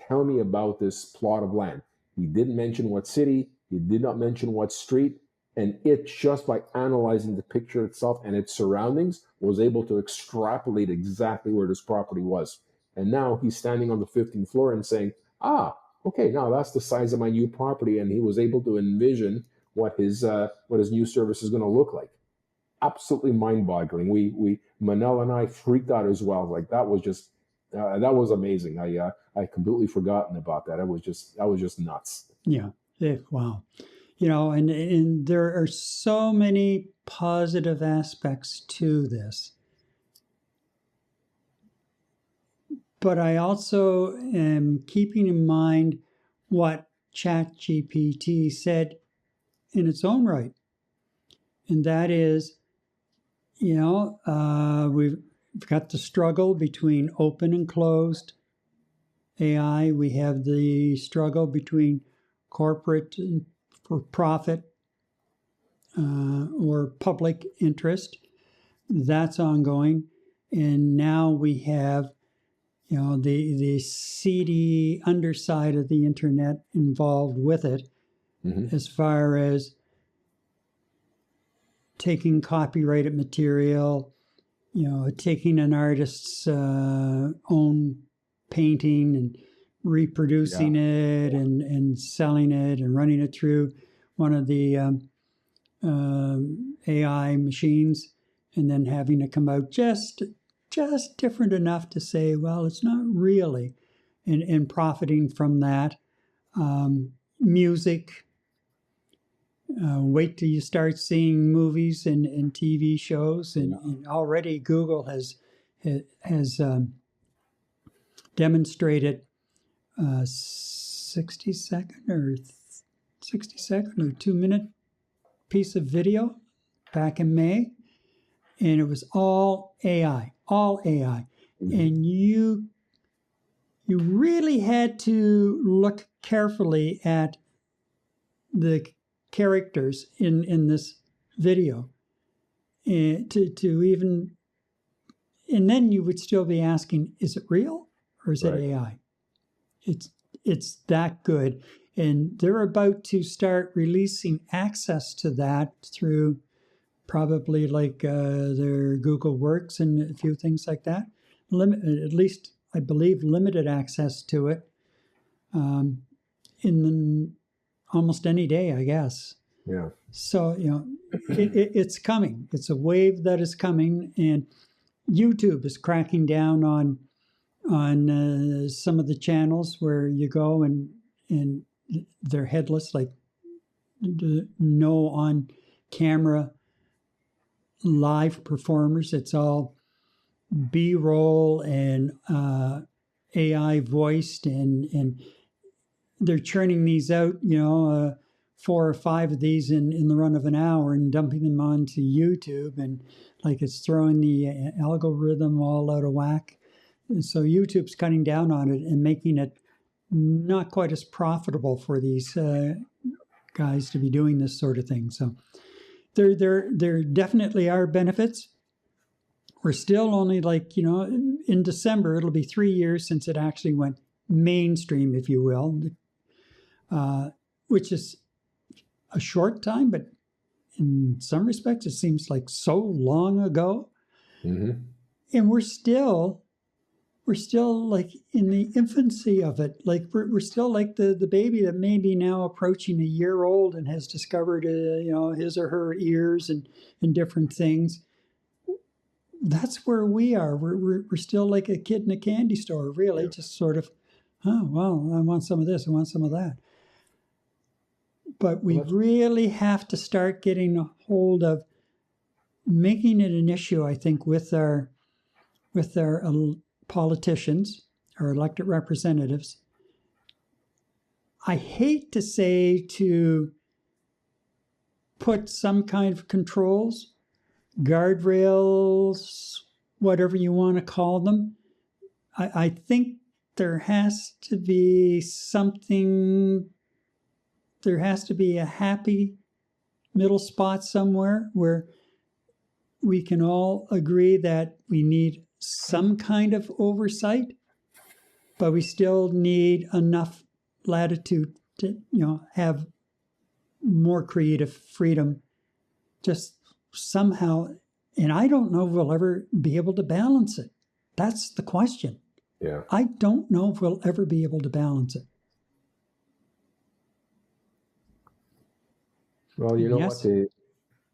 "Tell me about this plot of land." He didn't mention what city, he did not mention what street, and it just by analyzing the picture itself and its surroundings was able to extrapolate exactly where this property was. And now he's standing on the 15th floor and saying, okay, now that's the size of my new property, and he was able to envision what his new service is going to look like. Absolutely mind-boggling. Manel and I freaked out as well. Like that was amazing. I completely forgotten about that. That was just nuts. Yeah. Wow. And there are so many positive aspects to this. But I also am keeping in mind what ChatGPT said in its own right. And that is, we've got the struggle between open and closed AI. We have the struggle between corporate and for profit or public interest. That's ongoing. And now we have, the seedy underside of the internet involved with it, as far as taking copyrighted material, taking an artist's own painting and reproducing it and selling it and running it through one of the AI machines, and then having it come out just different enough to say, well, it's not really, and profiting from that. Music. Wait till you start seeing movies and TV shows, and already Google has demonstrated 60-second or 2-minute piece of video back in May, and it was all AI, and you really had to look carefully at the characters in this video to even, and then you would still be asking, is it real or is it AI? It's that good, and they're about to start releasing access to that through probably like their Google Works and a few things like that. At least I believe limited access to it in almost any day, I guess. Yeah. So, it's coming. It's a wave that is coming, and YouTube is cracking down on some of the channels where you go and they're headless, like no on camera live performers. It's all B-roll and AI voiced, and they're churning these out, 4 or 5 of these in the run of an hour and dumping them onto YouTube, and like it's throwing the algorithm all out of whack. And so YouTube's cutting down on it and making it not quite as profitable for these guys to be doing this sort of thing. So there definitely are benefits. We're still only in December, it'll be 3 years since it actually went mainstream, if you will, which is a short time, but in some respects, it seems like so long ago. Mm-hmm. And we're still like in the infancy of it. Like we're still like the baby that may be now approaching a year old and has discovered, his or her ears and different things. That's where we are. We're still like a kid in a candy store, really, just sort of, oh, well, I want some of this, I want some of that. But we really have to start getting a hold of making it an issue, I think, with our politicians, our elected representatives. I hate to say to put some kind of controls, guardrails, whatever you want to call them. I think there has to be something, there has to be a happy middle spot somewhere where we can all agree that we need some kind of oversight, but we still need enough latitude to, have more creative freedom just somehow. And I don't know if we'll ever be able to balance it. That's the question. Yeah. I don't know if we'll ever be able to balance it. Well, you know Yes. what?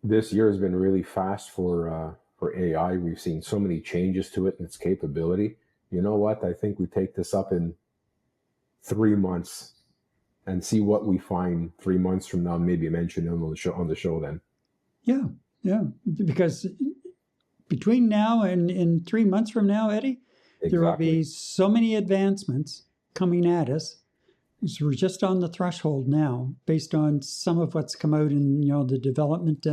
This year has been really fast for AI. We've seen so many changes to it and its capability. You know what? I think we take this up in 3 months and see what we find 3 months from now. Maybe mention it on the show then. Yeah. Because between now and 3 months from now, Eddie, There will be so many advancements coming at us. So we're just on the threshold now, based on some of what's come out in the development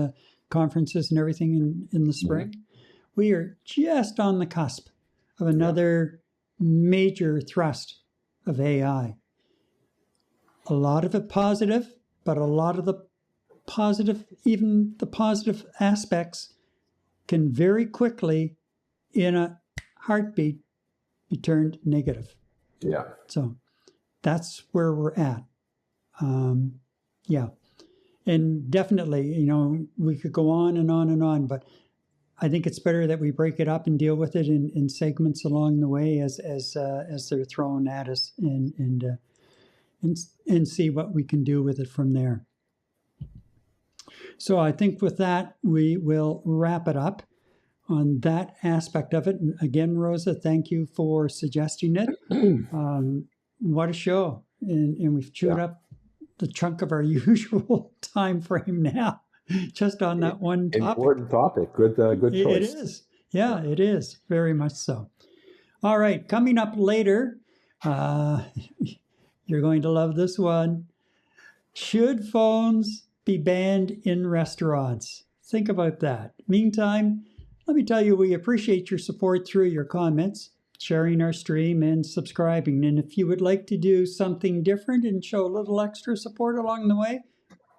conferences and everything in the spring. Mm-hmm. We are just on the cusp of another major thrust of AI. A lot of it positive, but a lot of the positive, even the positive aspects, can very quickly, in a heartbeat, be turned negative. Yeah. So that's where we're at. And definitely, we could go on and on and on, but I think it's better that we break it up and deal with it in segments along the way as they're thrown at us, and see what we can do with it from there. So I think with that, we will wrap it up on that aspect of it. And again, Rosa, thank you for suggesting it. What a show. And we've chewed up the chunk of our usual time frame now, just on that one topic. Important topic. Good choice. It is. Yeah, it is. Very much so. All right. Coming up later, you're going to love this one. Should phones be banned in restaurants? Think about that. Meantime, let me tell you, we appreciate your support through your comments, sharing our stream, and subscribing. And if you would like to do something different and show a little extra support along the way,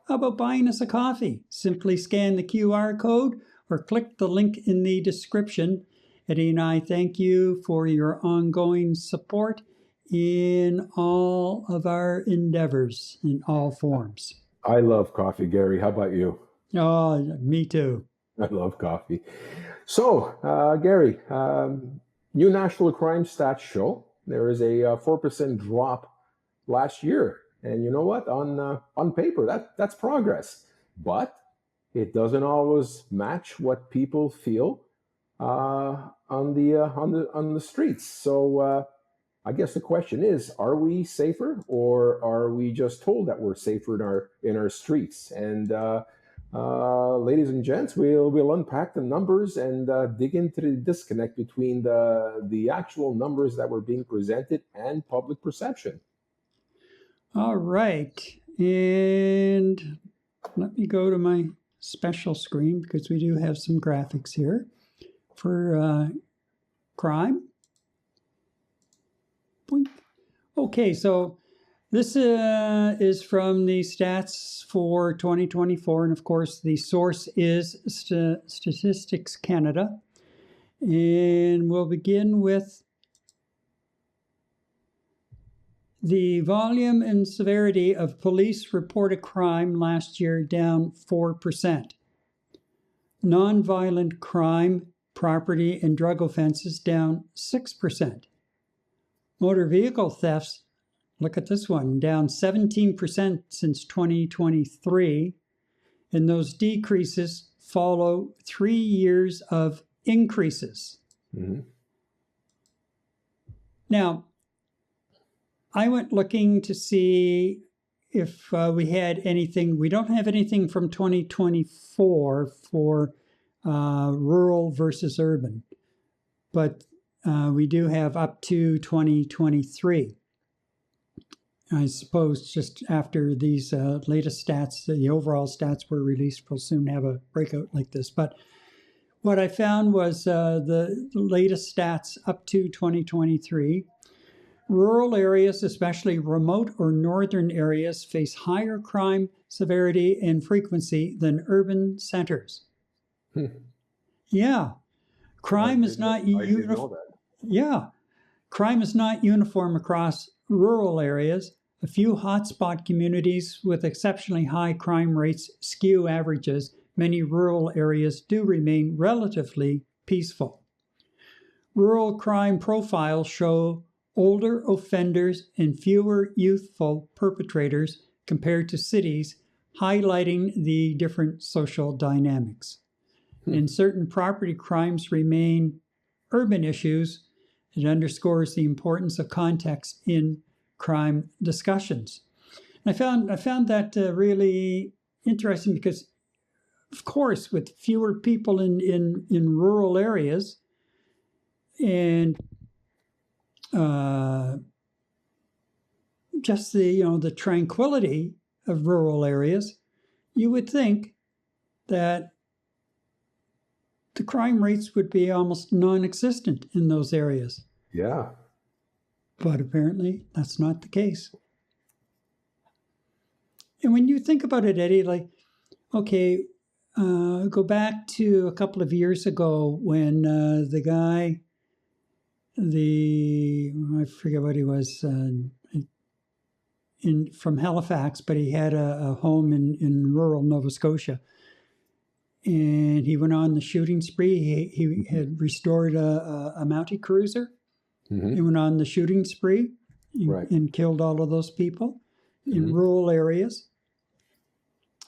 how about buying us a coffee? Simply scan the QR code or click the link in the description. Eddie and I thank you for your ongoing support in all of our endeavors in all forms. I love coffee, Gary. How about you? Oh, me too. I love coffee. So, Gary, new national crime stats show there is a 4% drop last year, and you know what? On paper, that's progress, but it doesn't always match what people feel on the streets. So, I guess the question is: are we safer, or are we just told that we're safer in our streets? And ladies and gents, we'll unpack the numbers and dig into the disconnect between the actual numbers that were being presented and public perception. All right, and let me go to my special screen because we do have some graphics here for crime. Boink. Okay, so this is from the stats for 2024, and of course the source is Statistics Canada. And we'll begin with the volume and severity of police reported crime last year down 4%. Nonviolent crime, property, and drug offenses down 6%. Motor vehicle thefts, look at this one, down 17% since 2023. And those decreases follow 3 years of increases. Mm-hmm. Now, I went looking to see if we had anything. We don't have anything from 2024 for rural versus urban, but we do have up to 2023. I suppose just after these latest stats, the overall stats were released, we'll soon have a breakout like this. But what I found was the latest stats up to 2023. Rural areas, especially remote or northern areas, face higher crime severity and frequency than urban centers. Yeah. Crime is not uniform. Yeah. Crime is not uniform across rural areas. A few hotspot communities with exceptionally high crime rates skew averages. Many rural areas do remain relatively peaceful. Rural crime profiles show older offenders and fewer youthful perpetrators compared to cities, highlighting the different social dynamics. And certain property crimes remain urban issues. It underscores the importance of context in crime discussions. And I found that really interesting because, of course, with fewer people in rural areas and just the tranquility of rural areas, you would think that the crime rates would be almost non-existent in those areas. Yeah. But apparently that's not the case. And when you think about it, Eddie, like, okay, go back to a couple of years ago when the guy, I forget what he was, from Halifax, but he had a home in rural Nova Scotia. And he went on the shooting spree. He had restored a Mountie cruiser. Mm-hmm. He went on the shooting spree Right. and killed all of those people in rural areas.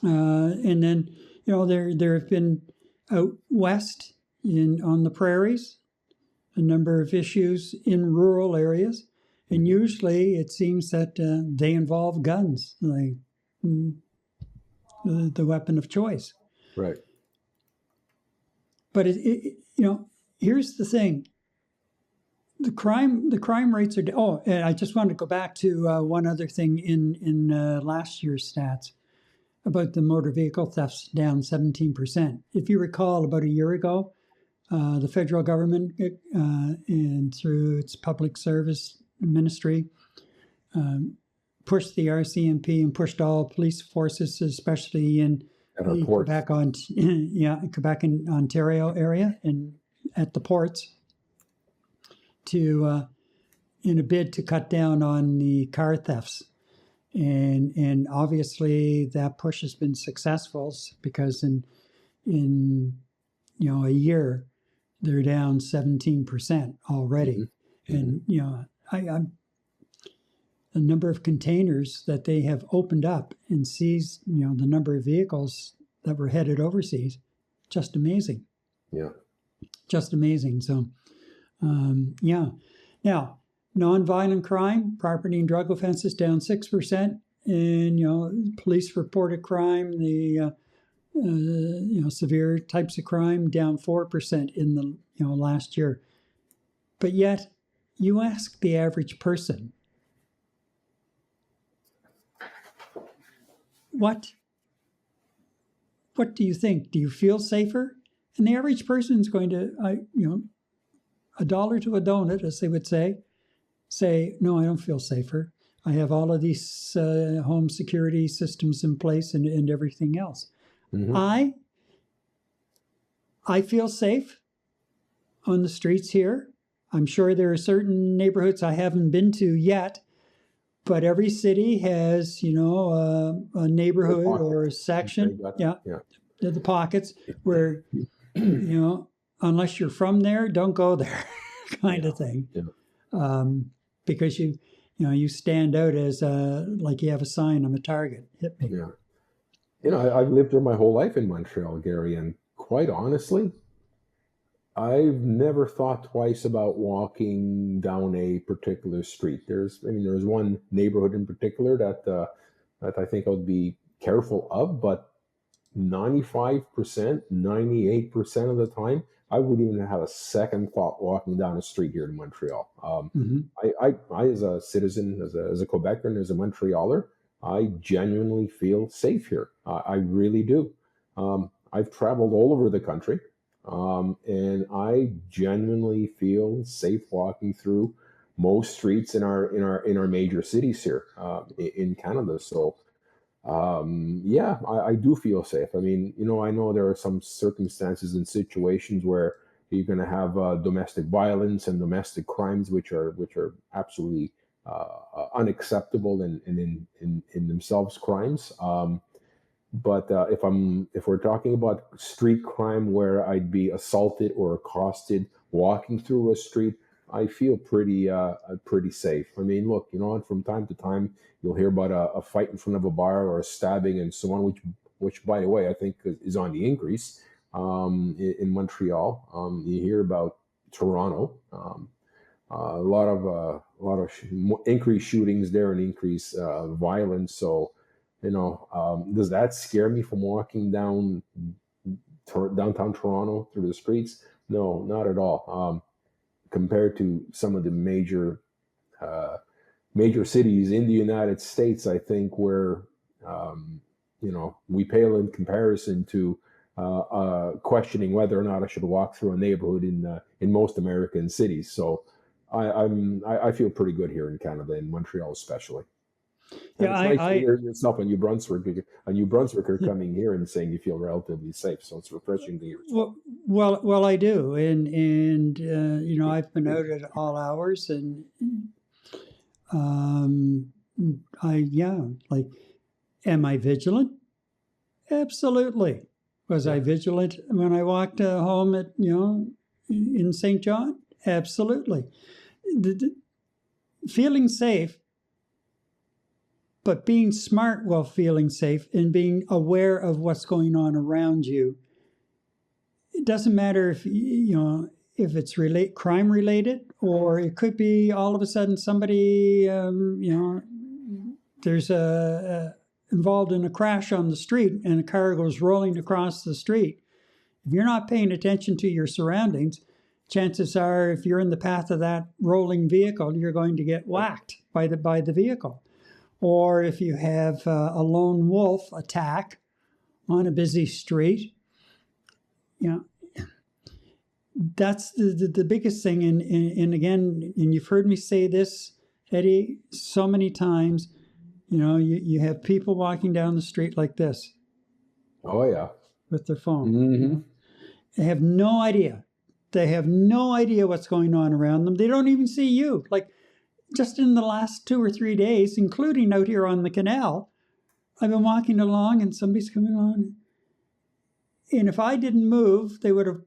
And then, there have been out west on the prairies, a number of issues in rural areas. And usually it seems that they involve guns, like the weapon of choice. Right. But here's the thing: the crime rates are. Oh, and I just wanted to go back to one other thing in last year's stats about the motor vehicle thefts down 17%. If you recall, about a year ago, the federal government and through its public service ministry pushed the RCMP and pushed all police forces, especially in the Quebec and Ontario area and at the ports, to in a bid to cut down on the car thefts. And obviously that push has been successful because in a year, they're down 17% already. Mm-hmm. And, I'm the number of containers that they have opened up and seized, the number of vehicles that were headed overseas, just amazing. Yeah. Just amazing. So, yeah. Now, nonviolent crime, property and drug offenses down 6%. And, police reported crime, the, severe types of crime down 4% in the, last year. But yet, you ask the average person, what do you think? Do you feel safer? And the average person is going to, a dollar to a donut, as they would say, no, I don't feel safer. I have all of these home security systems in place and everything else. Mm-hmm. I feel safe on the streets here. I'm sure there are certain neighborhoods I haven't been to yet, but every city has, a neighborhood or a section, the pockets where, unless you're from there, don't go there, kind of thing. Yeah. Because you stand out as like you have a sign, I'm a target, hit me. Yeah. I've lived there my whole life in Montreal, Gary, and quite honestly, I've never thought twice about walking down a particular street. There's one neighborhood in particular that I think I would be careful of, but 95%, 98% of the time, I wouldn't even have a second thought walking down a street here in Montreal. I as a citizen, as a Quebecer, and as a Montrealer, I genuinely feel safe here. I really do. I've traveled all over the country. And I genuinely feel safe walking through most streets in our major cities here in Canada. So, I do feel safe. I mean, I know there are some circumstances and situations where you're going to have domestic violence and domestic crimes, which are absolutely unacceptable and in themselves crimes. But if we're talking about street crime where I'd be assaulted or accosted walking through a street, I feel pretty safe. I mean, look, from time to time you'll hear about a fight in front of a bar or a stabbing and so on, which by the way I think is on the increase in Montreal. You hear about Toronto, a lot of increased shootings there and increased violence. So. Does that scare me from walking down downtown Toronto through the streets? No, not at all. Compared to some of the major cities in the United States, I think where we pale in comparison to questioning whether or not I should walk through a neighborhood in most American cities. So I feel pretty good here in Canada, in Montreal especially. And it's nice to hear yourself, a New Brunswicker coming here and saying you feel relatively safe. So it's refreshing to hear. Well, I do, and I've been out at all hours, and am I vigilant? Absolutely. Was I vigilant when I walked home at in St. John? Absolutely. Feeling safe. But being smart while feeling safe and being aware of what's going on around you. It doesn't matter if it's crime related, or it could be all of a sudden somebody there's involved in a crash on the street and a car goes rolling across the street. If you're not paying attention to your surroundings, chances are if you're in the path of that rolling vehicle, you're going to get whacked by the vehicle. Or if you have a lone wolf attack on a busy street, that's the biggest thing. And again, and you've heard me say this, Eddie, so many times, you have people walking down the street like this. Oh, yeah. With their phone. Mm-hmm. They have no idea. They have no idea what's going on around them. They don't even see you. Like, just in the last 2 or 3 days, including out here on the canal, I've been walking along and somebody's coming on. And if I didn't move, they would have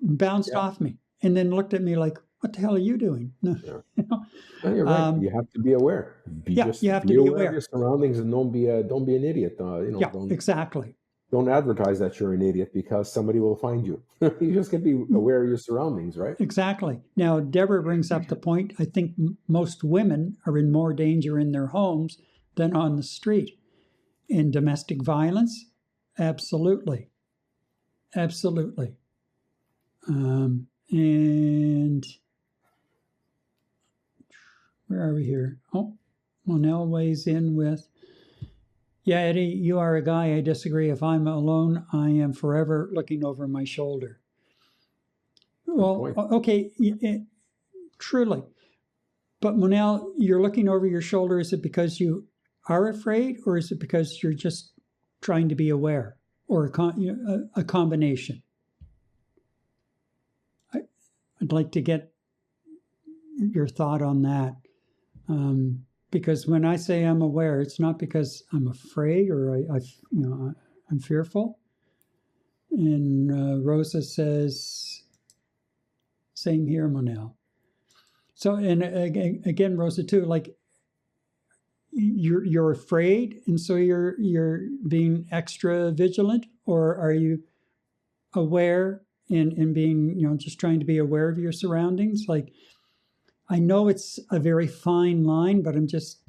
bounced off me, and then looked at me like, "What the hell are you doing?" No, Yeah. you know? No, you're right. You have to be aware. You have to Be be aware of aware. your surroundings, and don't be an idiot. Yeah, exactly. Don't advertise that you're an idiot because somebody will find you. You just can be aware of your surroundings, right? Exactly. Now, Deborah brings up the point. I think most women are in more danger in their homes than on the street. In domestic violence, absolutely, absolutely. And where are we here? Oh, Monel weighs in with, yeah, Eddie, you are a guy. I disagree. If I'm alone, I am forever looking over my shoulder. Well, okay, truly. But Monel, you're looking over your shoulder. Is it because you are afraid, or is it because you're just trying to be aware, or a combination? I'd like to get your thought on that. Because when I say I'm aware, it's not because I'm afraid or I'm fearful. And Rosa says, same here, Monel. So, and again, Rosa too, like you're afraid, and so you're being extra vigilant, or are you aware and being, just trying to be aware of your surroundings? Like, I know it's a very fine line, but I'm just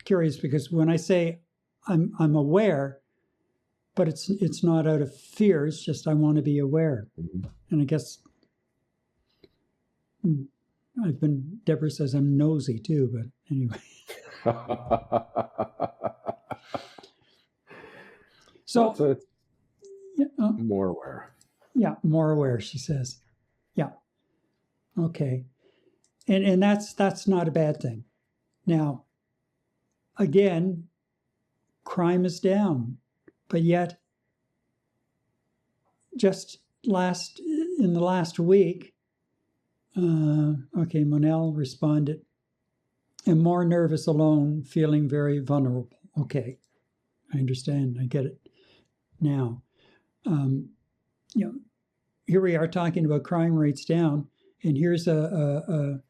curious because when I say I'm aware, but it's not out of fear. It's just I want to be aware. Mm-hmm. And I guess Deborah says I'm nosy too, but anyway. So more aware. Yeah, more aware, she says. Yeah. Okay. And that's not a bad thing. Now, again, crime is down, but yet just in the last week, Monel responded, I'm more nervous alone, feeling very vulnerable. Okay, I understand. I get it. Now, here we are talking about crime rates down, and here's a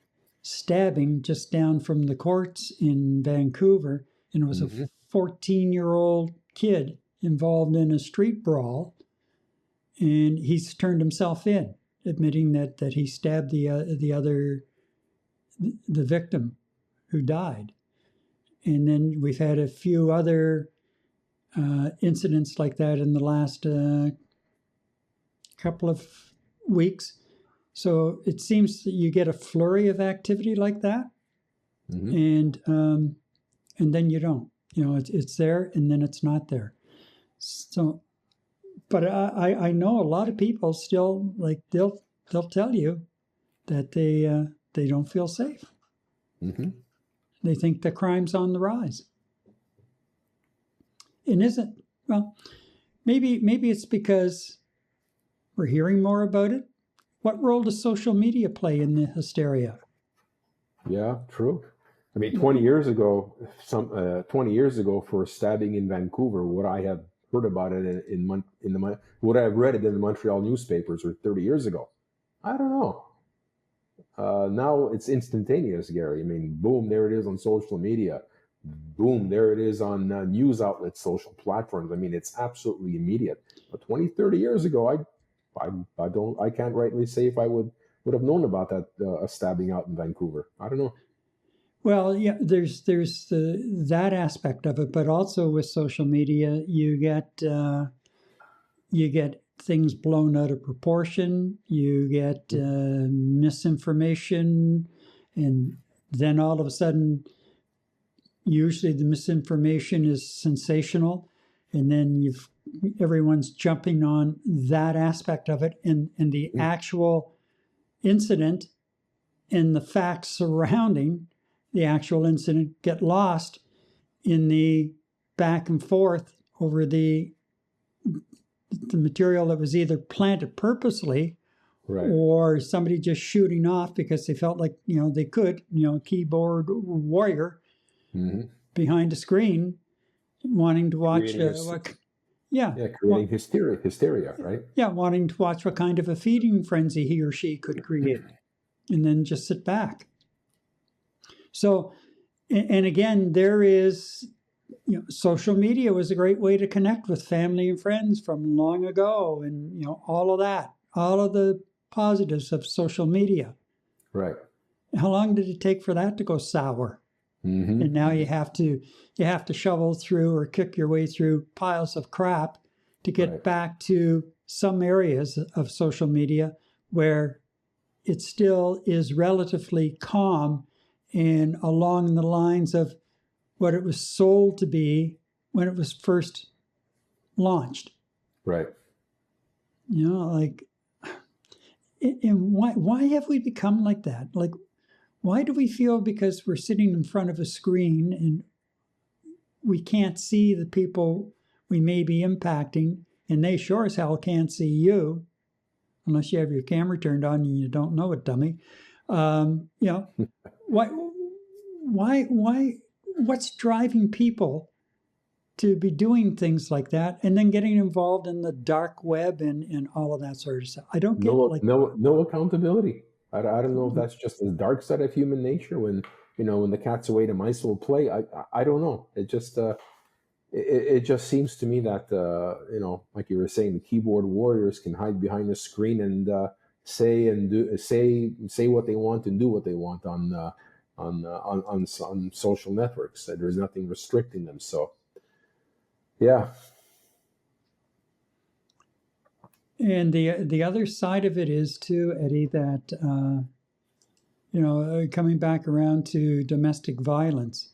stabbing just down from the courts in Vancouver, and it was a 14-year-old kid involved in a street brawl, and he's turned himself in, admitting that he stabbed the victim who died. And then we've had a few other incidents like that in the last couple of weeks. So it seems that you get a flurry of activity like that, and then you don't. It's there, and then it's not there. So, but I know a lot of people still, like, they'll tell you that they don't feel safe. Mm-hmm. They think the crime's on the rise. And isn't, well, maybe it's because we're hearing more about it. What role does social media play in the hysteria? Yeah, true. I mean, 20 years ago, for a stabbing in Vancouver, would I have heard about it would I have read it in the Montreal newspapers, or 30 years ago? I don't know. Now it's instantaneous, Gary. I mean, boom, there it is on social media. Boom, there it is on news outlets, social platforms. I mean, it's absolutely immediate. But 20, 30 years ago, I can't rightly say if I would have known about that a stabbing out in Vancouver. I don't know. Well, yeah, there's that aspect of it, but also with social media, you get things blown out of proportion. You get misinformation, and then all of a sudden, usually the misinformation is sensational, and then everyone's jumping on that aspect of it, and the actual incident and the facts surrounding the actual incident get lost in the back and forth over the material that was either planted purposely, right, or somebody just shooting off because they felt like they could, keyboard warrior behind a screen wanting to watch Yeah. Yeah, creating hysteria, right? Yeah, wanting to watch what kind of a feeding frenzy he or she could create, and then just sit back. So, and again, there is, social media was a great way to connect with family and friends from long ago, and all of that, all of the positives of social media. Right. How long did it take for that to go sour? Mm-hmm. And now you have to shovel through or kick your way through piles of crap to get back to some areas of social media where it still is relatively calm and along the lines of what it was sold to be when it was first launched. Right. Like, and why have we become like that? Like, why do we feel because we're sitting in front of a screen and we can't see the people we may be impacting, and they sure as hell can't see you, unless you have your camera turned on and you don't know it, dummy. Why, what's driving people to be doing things like that and then getting involved in the dark web and all of that sort of stuff? I don't get no accountability. I don't know if that's just the dark side of human nature when the cat's away, the mice will play. I don't know. It just it just seems to me that like you were saying, the keyboard warriors can hide behind the screen and say what they want and do what they want on social networks. There's nothing restricting them. So yeah. And the other side of it is too, Eddie, that coming back around to domestic violence,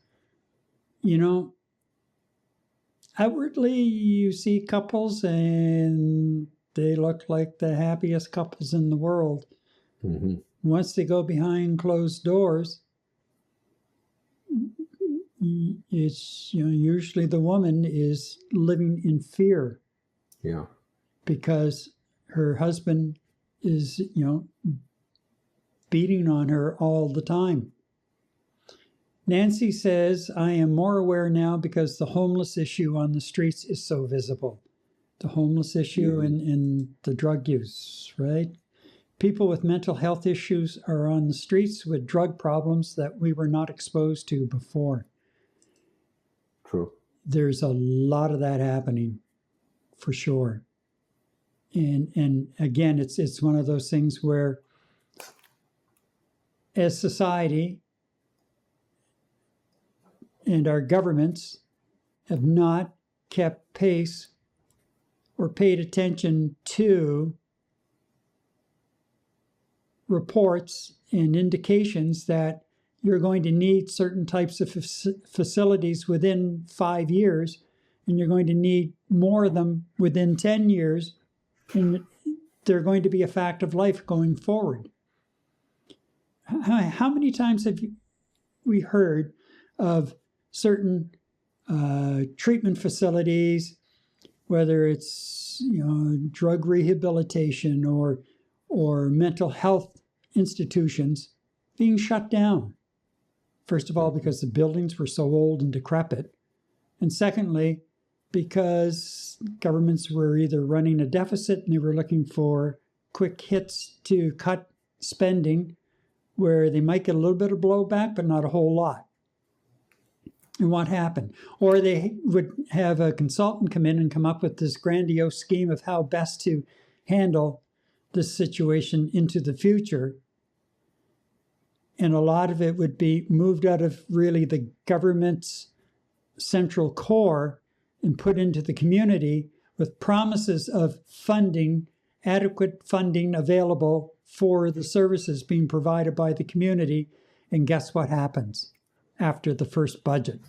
outwardly you see couples and they look like the happiest couples in the world. Mm-hmm. Once they go behind closed doors, it's usually the woman is living in fear. Yeah. Because her husband is, beating on her all the time. Nancy says, I am more aware now because the homeless issue on the streets is so visible. The homeless issue and the drug use, right? People with mental health issues are on the streets with drug problems that we were not exposed to before. True. There's a lot of that happening, for sure. And again, it's one of those things where, as society and our governments have not kept pace or paid attention to reports and indications that you're going to need certain types of facilities within 5 years, and you're going to need more of them within 10 years, and they're going to be a fact of life going forward. How many times have we heard of certain treatment facilities, whether it's drug rehabilitation or mental health institutions, being shut down? First of all, because the buildings were so old and decrepit, and secondly, because governments were either running a deficit and they were looking for quick hits to cut spending where they might get a little bit of blowback, but not a whole lot. And what happened? Or they would have a consultant come in and come up with this grandiose scheme of how best to handle this situation into the future. And a lot of it would be moved out of really the government's central core and put into the community with promises of funding, adequate funding available for the services being provided by the community. And guess what happens after the first budget?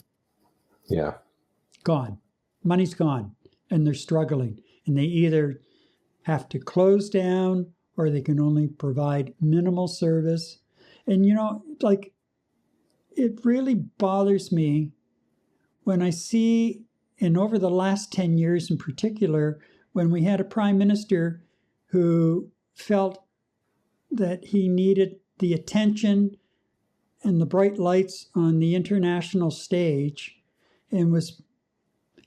Yeah. Gone. Money's gone. And they're struggling. And they either have to close down or they can only provide minimal service. And, it really bothers me when I see, and over the last 10 years in particular, when we had a prime minister who felt that he needed the attention and the bright lights on the international stage and was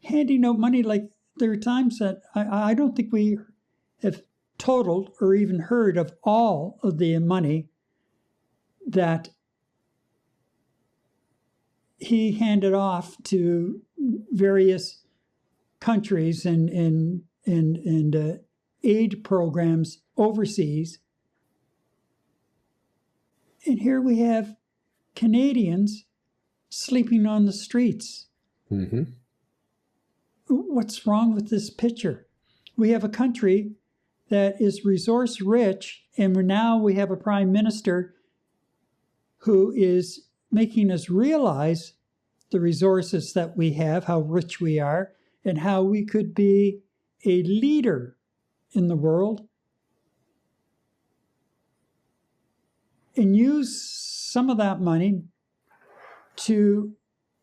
handing out money like there are times that I don't think we have totaled or even heard of all of the money that he handed off to various countries and aid programs overseas. And here we have Canadians sleeping on the streets. Mm-hmm. What's wrong with this picture? We have a country that is resource rich, and now we have a prime minister who is making us realize the resources that we have, how rich we are, and how we could be a leader in the world and use some of that money to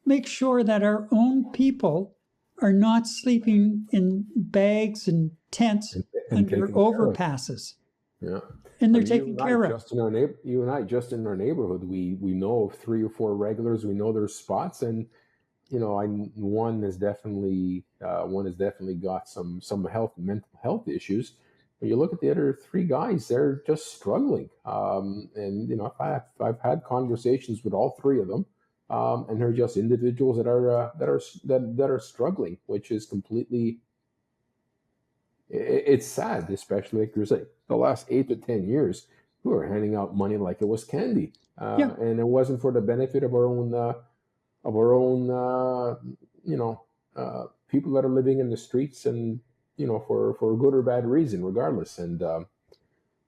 make sure that our own people are not sleeping in bags and tents and under overpasses. Yeah. And they're taken care of. You and I, just in our neighborhood, we know of 3 or 4 regulars. We know their spots, and one has definitely got some mental health issues. But you look at the other 3 guys; they're just struggling. And I've had conversations with all 3 of them, and they're just individuals that are struggling, which is completely. It's sad, especially like you're saying, the last 8 to 10 years, we were handing out money like it was candy, and it wasn't for the benefit of our own people that are living in the streets, and for a good or bad reason, regardless. And that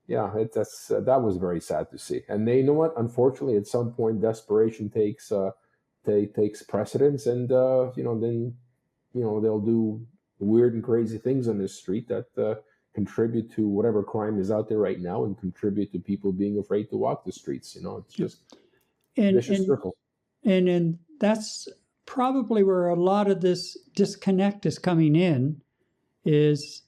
was very sad to see. And you know what? Unfortunately, at some point, desperation takes precedence, and then they'll do weird and crazy things on this street that contribute to whatever crime is out there right now, and contribute to people being afraid to walk the streets. It's just a vicious circle. And that's probably where a lot of this disconnect is coming in, is,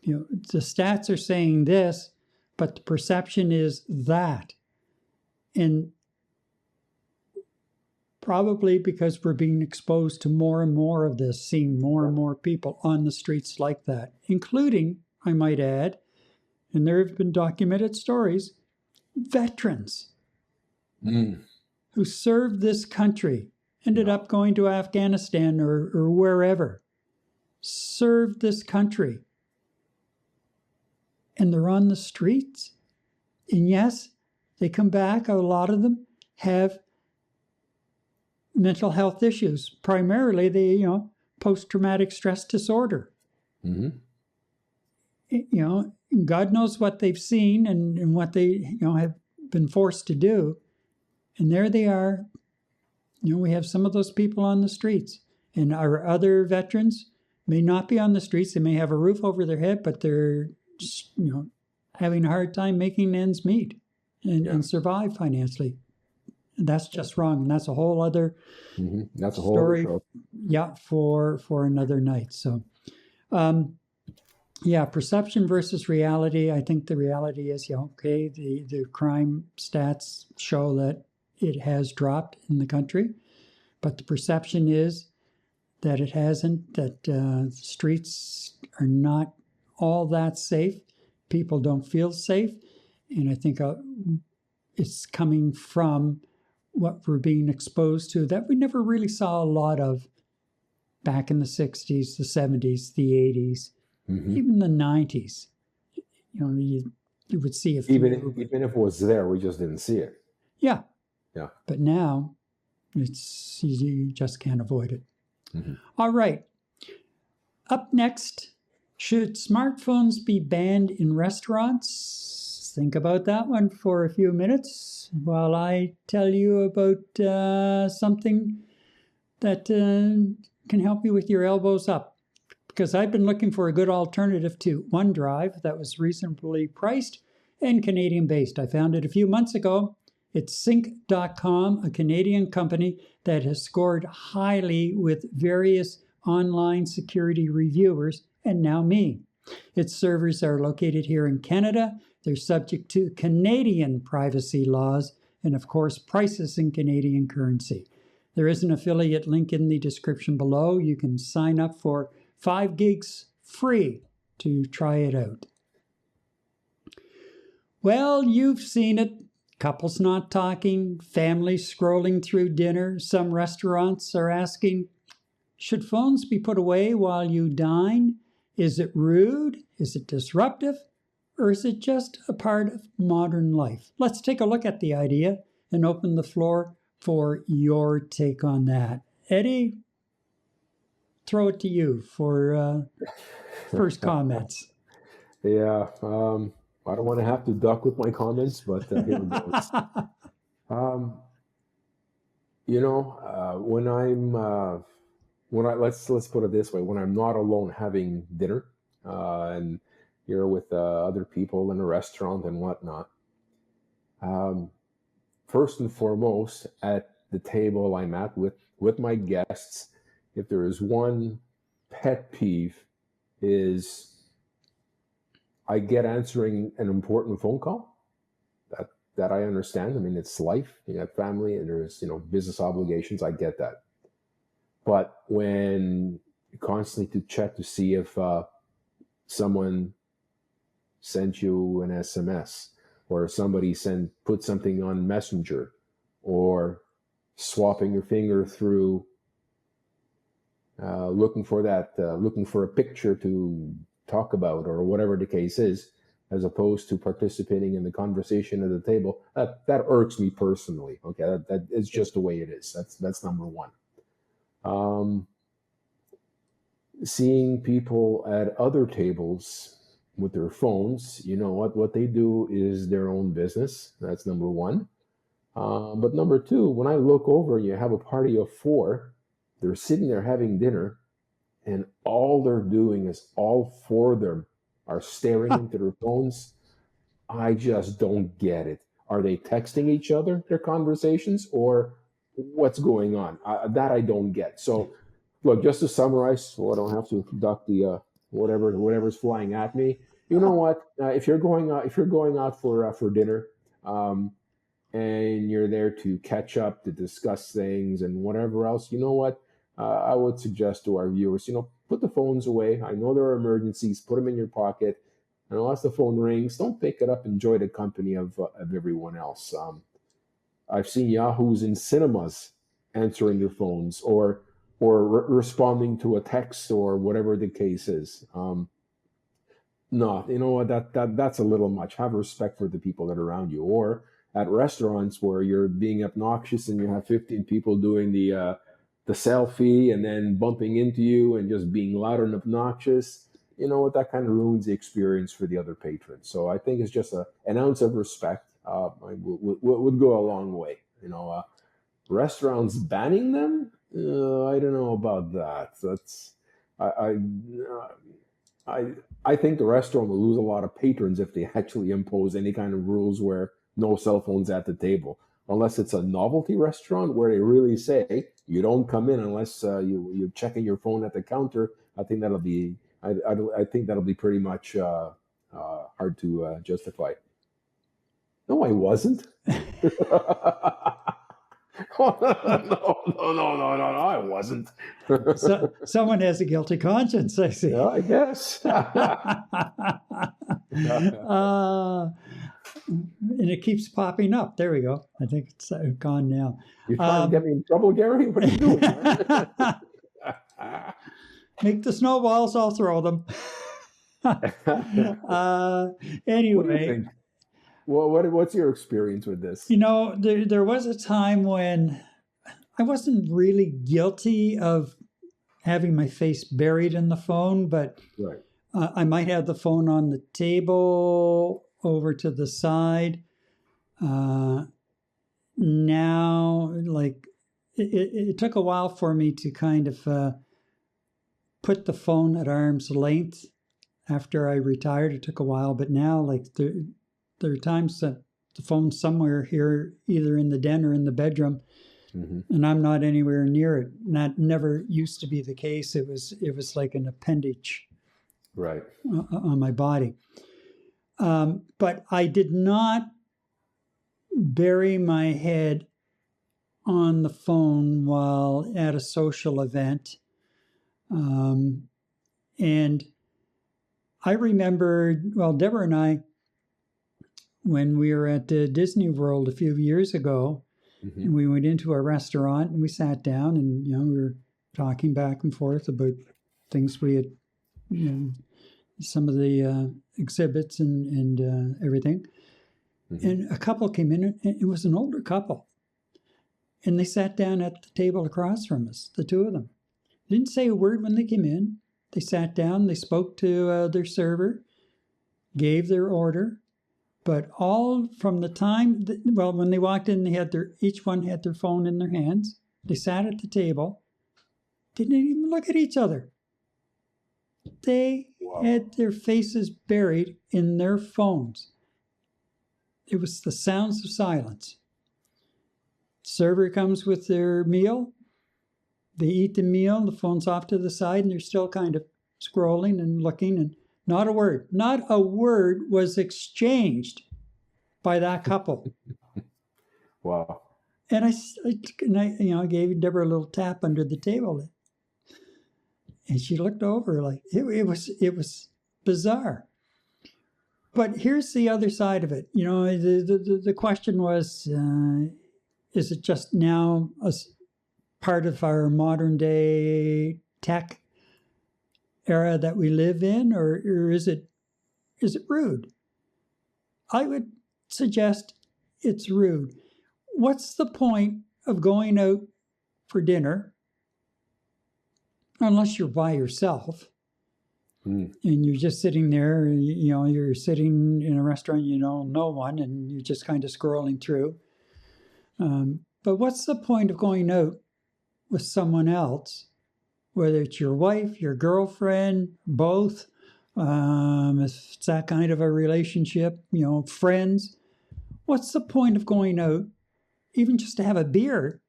the stats are saying this, but the perception is that. And probably because we're being exposed to more and more of this, seeing more and more people on the streets like that, including, I might add, and there have been documented stories, veterans who served this country, ended up going to Afghanistan or wherever, served this country, and they're on the streets. And yes, they come back, a lot of them have mental health issues, primarily the post-traumatic stress disorder. Mm-hmm. God knows what they've seen and what they have been forced to do, and there they are. We have some of those people on the streets, and our other veterans may not be on the streets. They may have a roof over their head, but they're just, having a hard time making ends meet and survive financially. That's just wrong, and that's a whole other that's a whole story. Other for another night. So, perception versus reality. I think the reality is, the crime stats show that it has dropped in the country, but the perception is that it hasn't. That streets are not all that safe. People don't feel safe, and I think it's coming from what we're being exposed to that we never really saw a lot of back in the 60s, the 70s, the 80s, even the 90s. You would see a few. Even if it was there, we just didn't see it. Yeah. Yeah. But now, you just can't avoid it. Mm-hmm. All right. Up next, should smartphones be banned in restaurants? Think about that one for a few minutes while I tell you about something that can help you with your elbows up. Because I've been looking for a good alternative to OneDrive that was reasonably priced and Canadian-based. I found it a few months ago. It's Sync.com, a Canadian company that has scored highly with various online security reviewers, and now me. Its servers are located here in Canada. They're subject to Canadian privacy laws and, of course, prices in Canadian currency. There is an affiliate link in the description below. You can sign up for 5 gigs free to try it out. Well, you've seen it. Couples not talking, families scrolling through dinner. Some restaurants are asking, should phones be put away while you dine? Is it rude? Is it disruptive? Or is it just a part of modern life? Let's take a look at the idea and open the floor for your take on that. Eddie, throw it to you for first comments. Yeah, I don't want to have to duck with my comments, but here it goes. Let's put it this way: when I'm not alone having dinner, and you're with other people in a restaurant and whatnot, first and foremost, at the table I'm at with my guests, if there is one pet peeve, is I get answering an important phone call. That I understand. I mean, it's life. You have family, and there's business obligations. I get that. But when you constantly to check to see if someone sent you an SMS, or somebody put something on Messenger, or swapping your finger through looking for a picture to talk about, or whatever the case is, as opposed to participating in the conversation at the table, that irks me personally. Okay, that is just the way it is. That's number one. Seeing people at other tables with their phones, what they do is their own business. That's number one. But number two, when I look over and you have a party of 4, they're sitting there having dinner, and all they're doing is all 4 of them are staring into their phones. I just don't get it. Are they texting each other their conversations, or what's going on? That I don't get. So, look, just to summarize, so I don't have to duck the whatever's flying at me. You know what? If you're going out for dinner, and you're there to catch up, to discuss things and whatever else, you know what? I would suggest to our viewers, put the phones away. I know there are emergencies. Put them in your pocket. And unless the phone rings, don't pick it up. Enjoy the company of everyone else. I've seen yahoos in cinemas answering their phones, or responding to a text, or whatever the case is. No, you know what? That's a little much. Have respect for the people that are around you. Or at restaurants where you're being obnoxious and you have 15 people doing the selfie and then bumping into you and just being loud and obnoxious, you know what? That kind of ruins the experience for the other patrons. So I think it's just an ounce of respect would go a long way. Restaurants banning them, I don't know about that. That's I think the restaurant will lose a lot of patrons if they actually impose any kind of rules where no cell phones at the table. Unless it's a novelty restaurant where they really say you don't come in unless you're checking your phone at the counter. I think that'll be pretty much hard to justify. No, I wasn't. No, I wasn't. So, someone has a guilty conscience, I see. Yeah, I guess. And it keeps popping up. There we go. I think it's gone now. You're trying to get me in trouble, Gary? What are you doing? Make the snowballs, I'll throw them. Anyway. What do you think? Well, what's your experience with this? There was a time when I wasn't really guilty of having my face buried in the phone, but right. I might have the phone on the table over to the side. Now, like, it took a while for me to kind of put the phone at arm's length after I retired. It took a while, but now, like, there are times that the phone's somewhere here, either in the den or in the bedroom, and I'm not anywhere near it. And that never used to be the case. It was like an appendage, right, on my body. But I did not bury my head on the phone while at a social event. And I remember, well, Deborah and I, when we were at Disney World a few years ago, and we went into a restaurant and we sat down and, we were talking back and forth about things we had, some of the exhibits and everything. And a couple came in, and it was an older couple. And they sat down at the table across from us, the two of them. Didn't say a word when they came in. They sat down, they spoke to their server, gave their order. But all from the time, when they walked in, each one had their phone in their hands. They sat at the table, didn't even look at each other. They had their faces buried in their phones. It was the sounds of silence. Server comes with their meal. They eat the meal, the phone's off to the side, and they're still kind of scrolling and looking, and not a word was exchanged by that couple. Wow. And I gave Deborah a little tap under the table, and she looked over like it was bizarre. But here's the other side of it. The question was, is it just now a part of our modern day tech era that we live in, or is it rude? I would suggest it's rude. What's the point of going out for dinner unless you're by yourself and you're just sitting there, you're sitting in a restaurant, no one, and you're just kind of scrolling through. But what's the point of going out with someone else, whether it's your wife, your girlfriend, both, if it's that kind of a relationship, friends? What's the point of going out, even just to have a beer,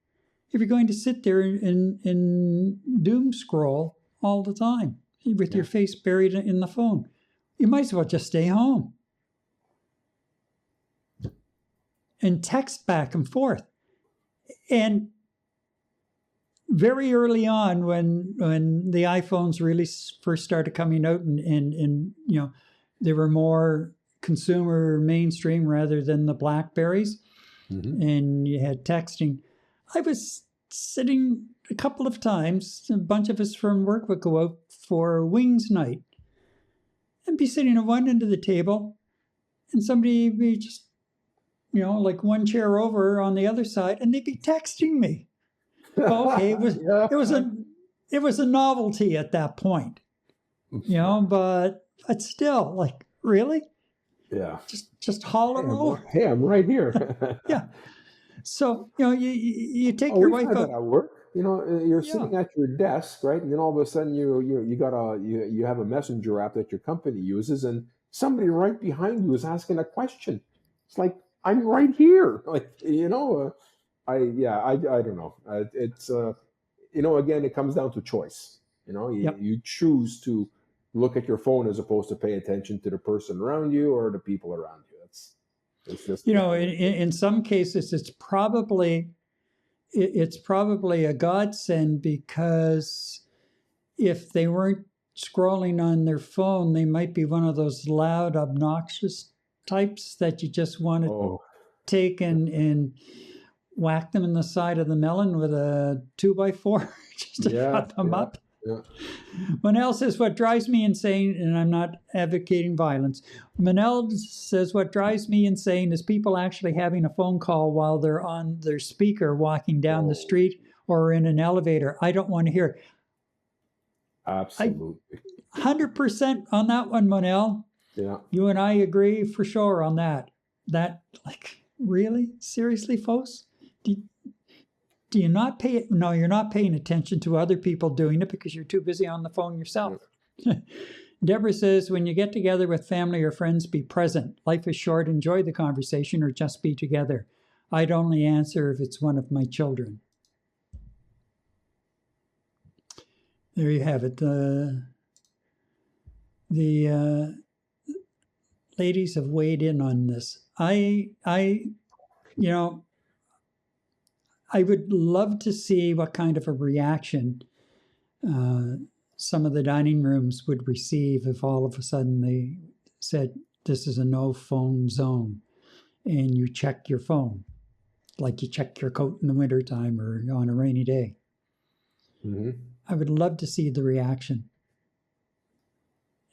if you're going to sit there and doom scroll all the time with your face buried in the phone? You might as well just stay home and text back and forth. And very early on, when the iPhones really first started coming out, and they were more consumer mainstream rather than the BlackBerries, and you had texting, I was sitting a couple of times, a bunch of us from work would go out for wings night and be sitting at one end of the table, and somebody would be just, like one chair over on the other side, and they'd be texting me. Okay, it was a novelty at that point, but still, like, really? Yeah. Just holler over. Hey, I'm right here. Yeah. So, you take your wife out at work. You're sitting at your desk, right? And then all of a sudden you have a messenger app that your company uses, and somebody right behind you is asking a question. It's like, I'm right here. Like, I don't know. It's again, it comes down to choice. You choose to look at your phone as opposed to pay attention to the person around you or the people around you. It's just in some cases it's probably a godsend, because if they weren't scrolling on their phone, they might be one of those loud, obnoxious types that you just want to take and whack them in the side of the melon with a 2x4 just to shut them up. Yeah. Manel says, what drives me insane, and I'm not advocating violence. Manel says, what drives me insane is people actually having a phone call while they're on their speaker walking down the street or in an elevator. I don't want to hear it. Absolutely. 100% on that one, Manel. Yeah. You and I agree for sure on that. That, like, really? Seriously, folks? Do you not pay it? No, you're not paying attention to other people doing it because you're too busy on the phone yourself. Yeah. Deborah says, when you get together with family or friends, be present. Life is short. Enjoy the conversation or just be together. I'd only answer if it's one of my children. There you have it. The ladies have weighed in on this. I would love to see what kind of a reaction some of the dining rooms would receive if all of a sudden they said, this is a no phone zone, and you check your phone, like you check your coat in the wintertime or on a rainy day. Mm-hmm. I would love to see the reaction.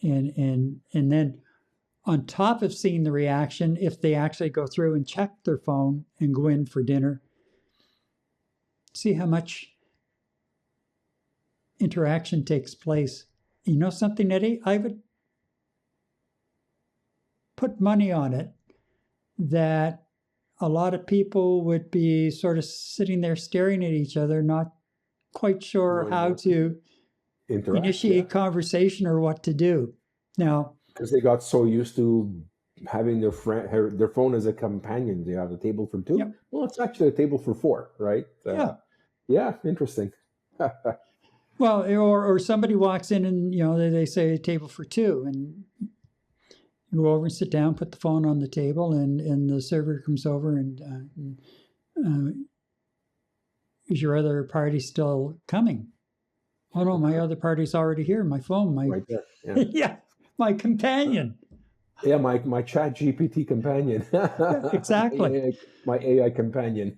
And then on top of seeing the reaction, if they actually go through and check their phone and go in for dinner, see how much interaction takes place. You know something, Eddie? I would put money on it that a lot of people would be sort of sitting there staring at each other, not quite sure how to initiate conversation or what to do. Now, because they got so used to having their phone as a companion. They have a table for two. Yep. Well, it's actually a table for four, right? Yeah, interesting. Well, or somebody walks in and, you know, they say a table for two, and you go over and sit down, put the phone on the table, and the server comes over and is your other party still coming? Oh no, my other party's already here. My phone, right there. Yeah. yeah, my companion. Yeah, my Chat GPT companion. Exactly. My AI companion.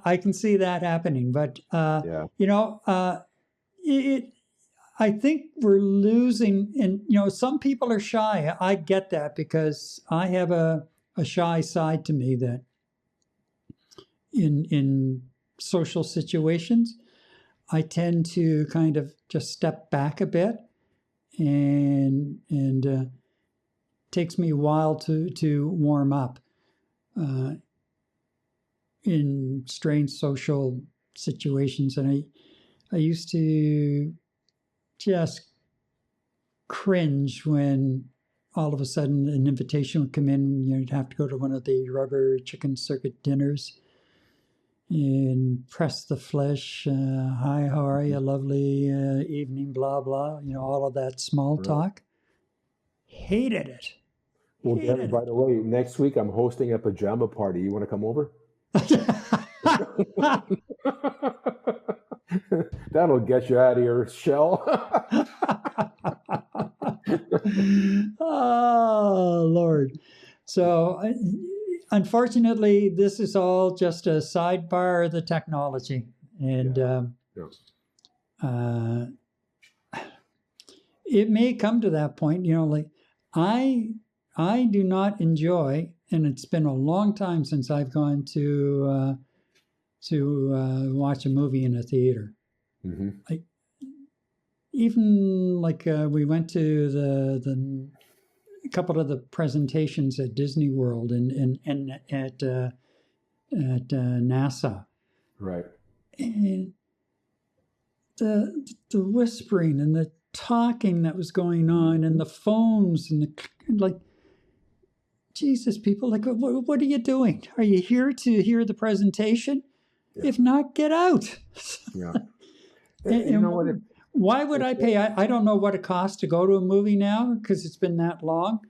I can see that happening, but you know, I think we're losing. And you know, some people are shy. I get that because I have a shy side to me that in social situations, I tend to kind of just step back a bit, and takes me a while to warm up in strange social situations. And I used to just cringe when all of a sudden an invitation would come in. You'd have to go to one of the rubber chicken circuit dinners and press the flesh. Hi, how are you? Lovely evening, blah, blah. You know, all of that small talk. Hated it. Well, Gary, by the way, next week I'm hosting a pajama party. You want to come over? That'll get you out of your shell. Oh, Lord. So, unfortunately, this is all just a sidebar of the technology. And it may come to that point, you know, like I do not enjoy, and it's been a long time since I've gone to watch a movie in a theater. Mm-hmm. Even we went to the a couple of the presentations at Disney World and at NASA. Right. And the whispering and the talking that was going on and the phones and the Jesus, people, what are you doing? Are you here to hear the presentation? Yeah. If not, get out. Yeah. And you know what? Why would I pay? I don't know what it costs to go to a movie now because it's been that long,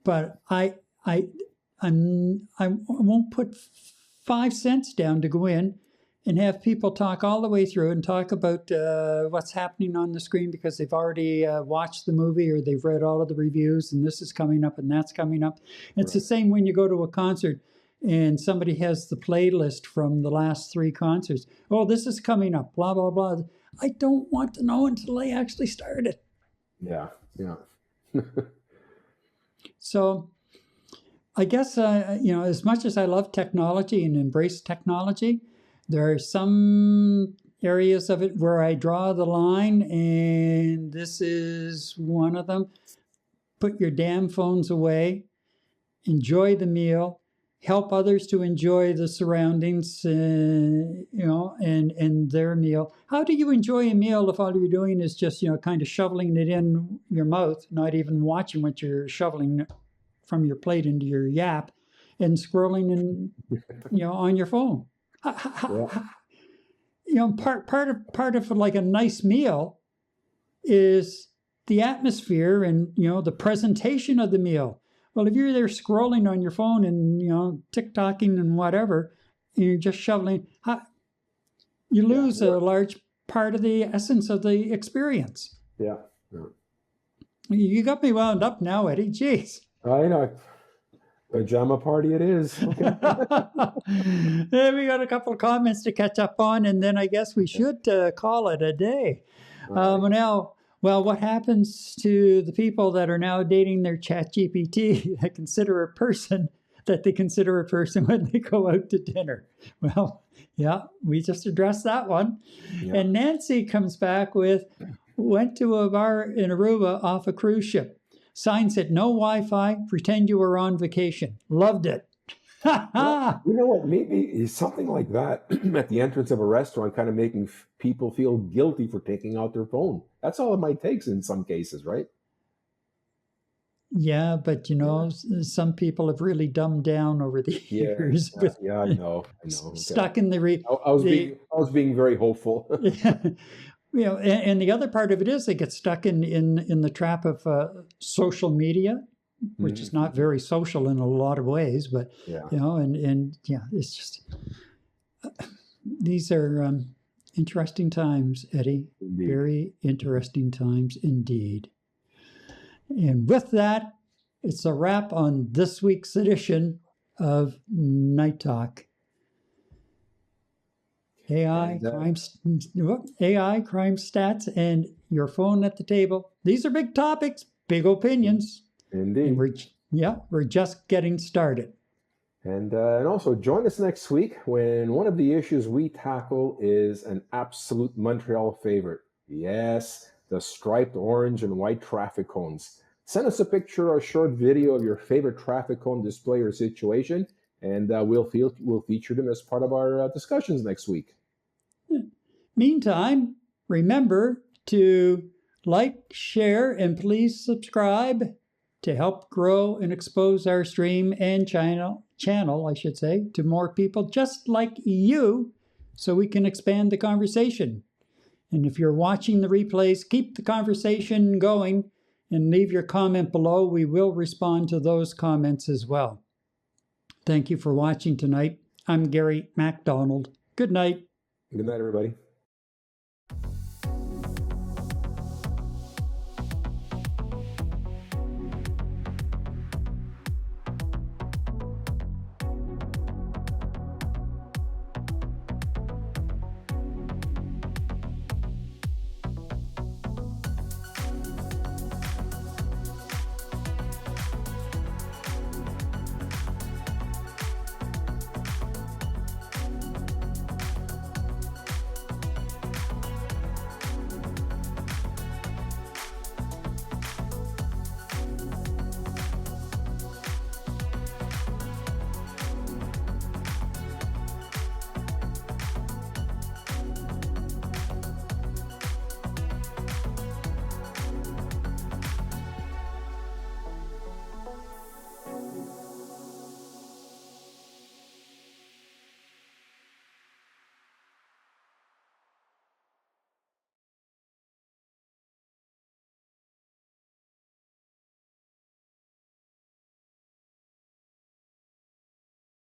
but I won't put 5 cents down to go in and have people talk all the way through and talk about what's happening on the screen because they've already watched the movie or they've read all of the reviews and this is coming up and that's coming up. It's the same when you go to a concert and somebody has the playlist from the last 3 concerts. Oh, this is coming up, blah, blah, blah. I don't want to know until they actually started. Yeah, yeah. So I guess, as much as I love technology and embrace technology, there are some areas of it where I draw the line, and this is one of them. Put your damn phones away. Enjoy the meal. Help others to enjoy the surroundings, and their meal. How do you enjoy a meal if all you're doing is just, kind of shoveling it in your mouth, not even watching what you're shoveling from your plate into your yap, and scrolling on your phone? Part of like a nice meal is the atmosphere and the presentation of the meal. Well, if you're there scrolling on your phone and TikToking and whatever, and you're just shoveling, you lose a large part of the essence of the experience. Yeah. Yeah. You got me wound up now, Eddie. Jeez. I know. Pajama party it is. Okay. Then we got a couple of comments to catch up on, and then I guess we should call it a day. All right. Now, well, what happens to the people that are now dating their chat GPT that consider a person that they consider a person when they go out to dinner? Well, yeah, we just addressed that one. Yeah. And Nancy comes back with, went to a bar in Aruba off a cruise ship. Sign said, no Wi-Fi, pretend you were on vacation. Loved it. Well, you know what? Maybe something like that at the entrance of a restaurant, kind of making people feel guilty for taking out their phone. That's all it might take in some cases, right? Yeah, but you know, some people have really dumbed down over the years. Yeah, I know. Okay. Stuck in the I was being very hopeful. You know, and the other part of it is they get stuck in the trap of social media, which is not very social in a lot of ways. But Yeah. you know, and yeah, it's just these are interesting times, Eddie. Indeed. Very interesting times indeed. And with that, it's a wrap on this week's edition of Night Talk. AI, crime stats, and your phone at the table. These are big topics, big opinions. Indeed. And we're just getting started. And also join us next week when one of the issues we tackle is an absolute Montreal favorite. Yes, the striped orange and white traffic cones. Send us a picture or a short video of your favorite traffic cone display or situation, and we'll feature them as part of our discussions next week. Meantime, remember to like, share, and please subscribe to help grow and expose our stream and channel, I should say, to more people just like you, so we can expand the conversation. And if you're watching the replays, keep the conversation going and leave your comment below. We will respond to those comments as well. Thank you for watching tonight. I'm Gary MacDonald. Good night. Good night, everybody.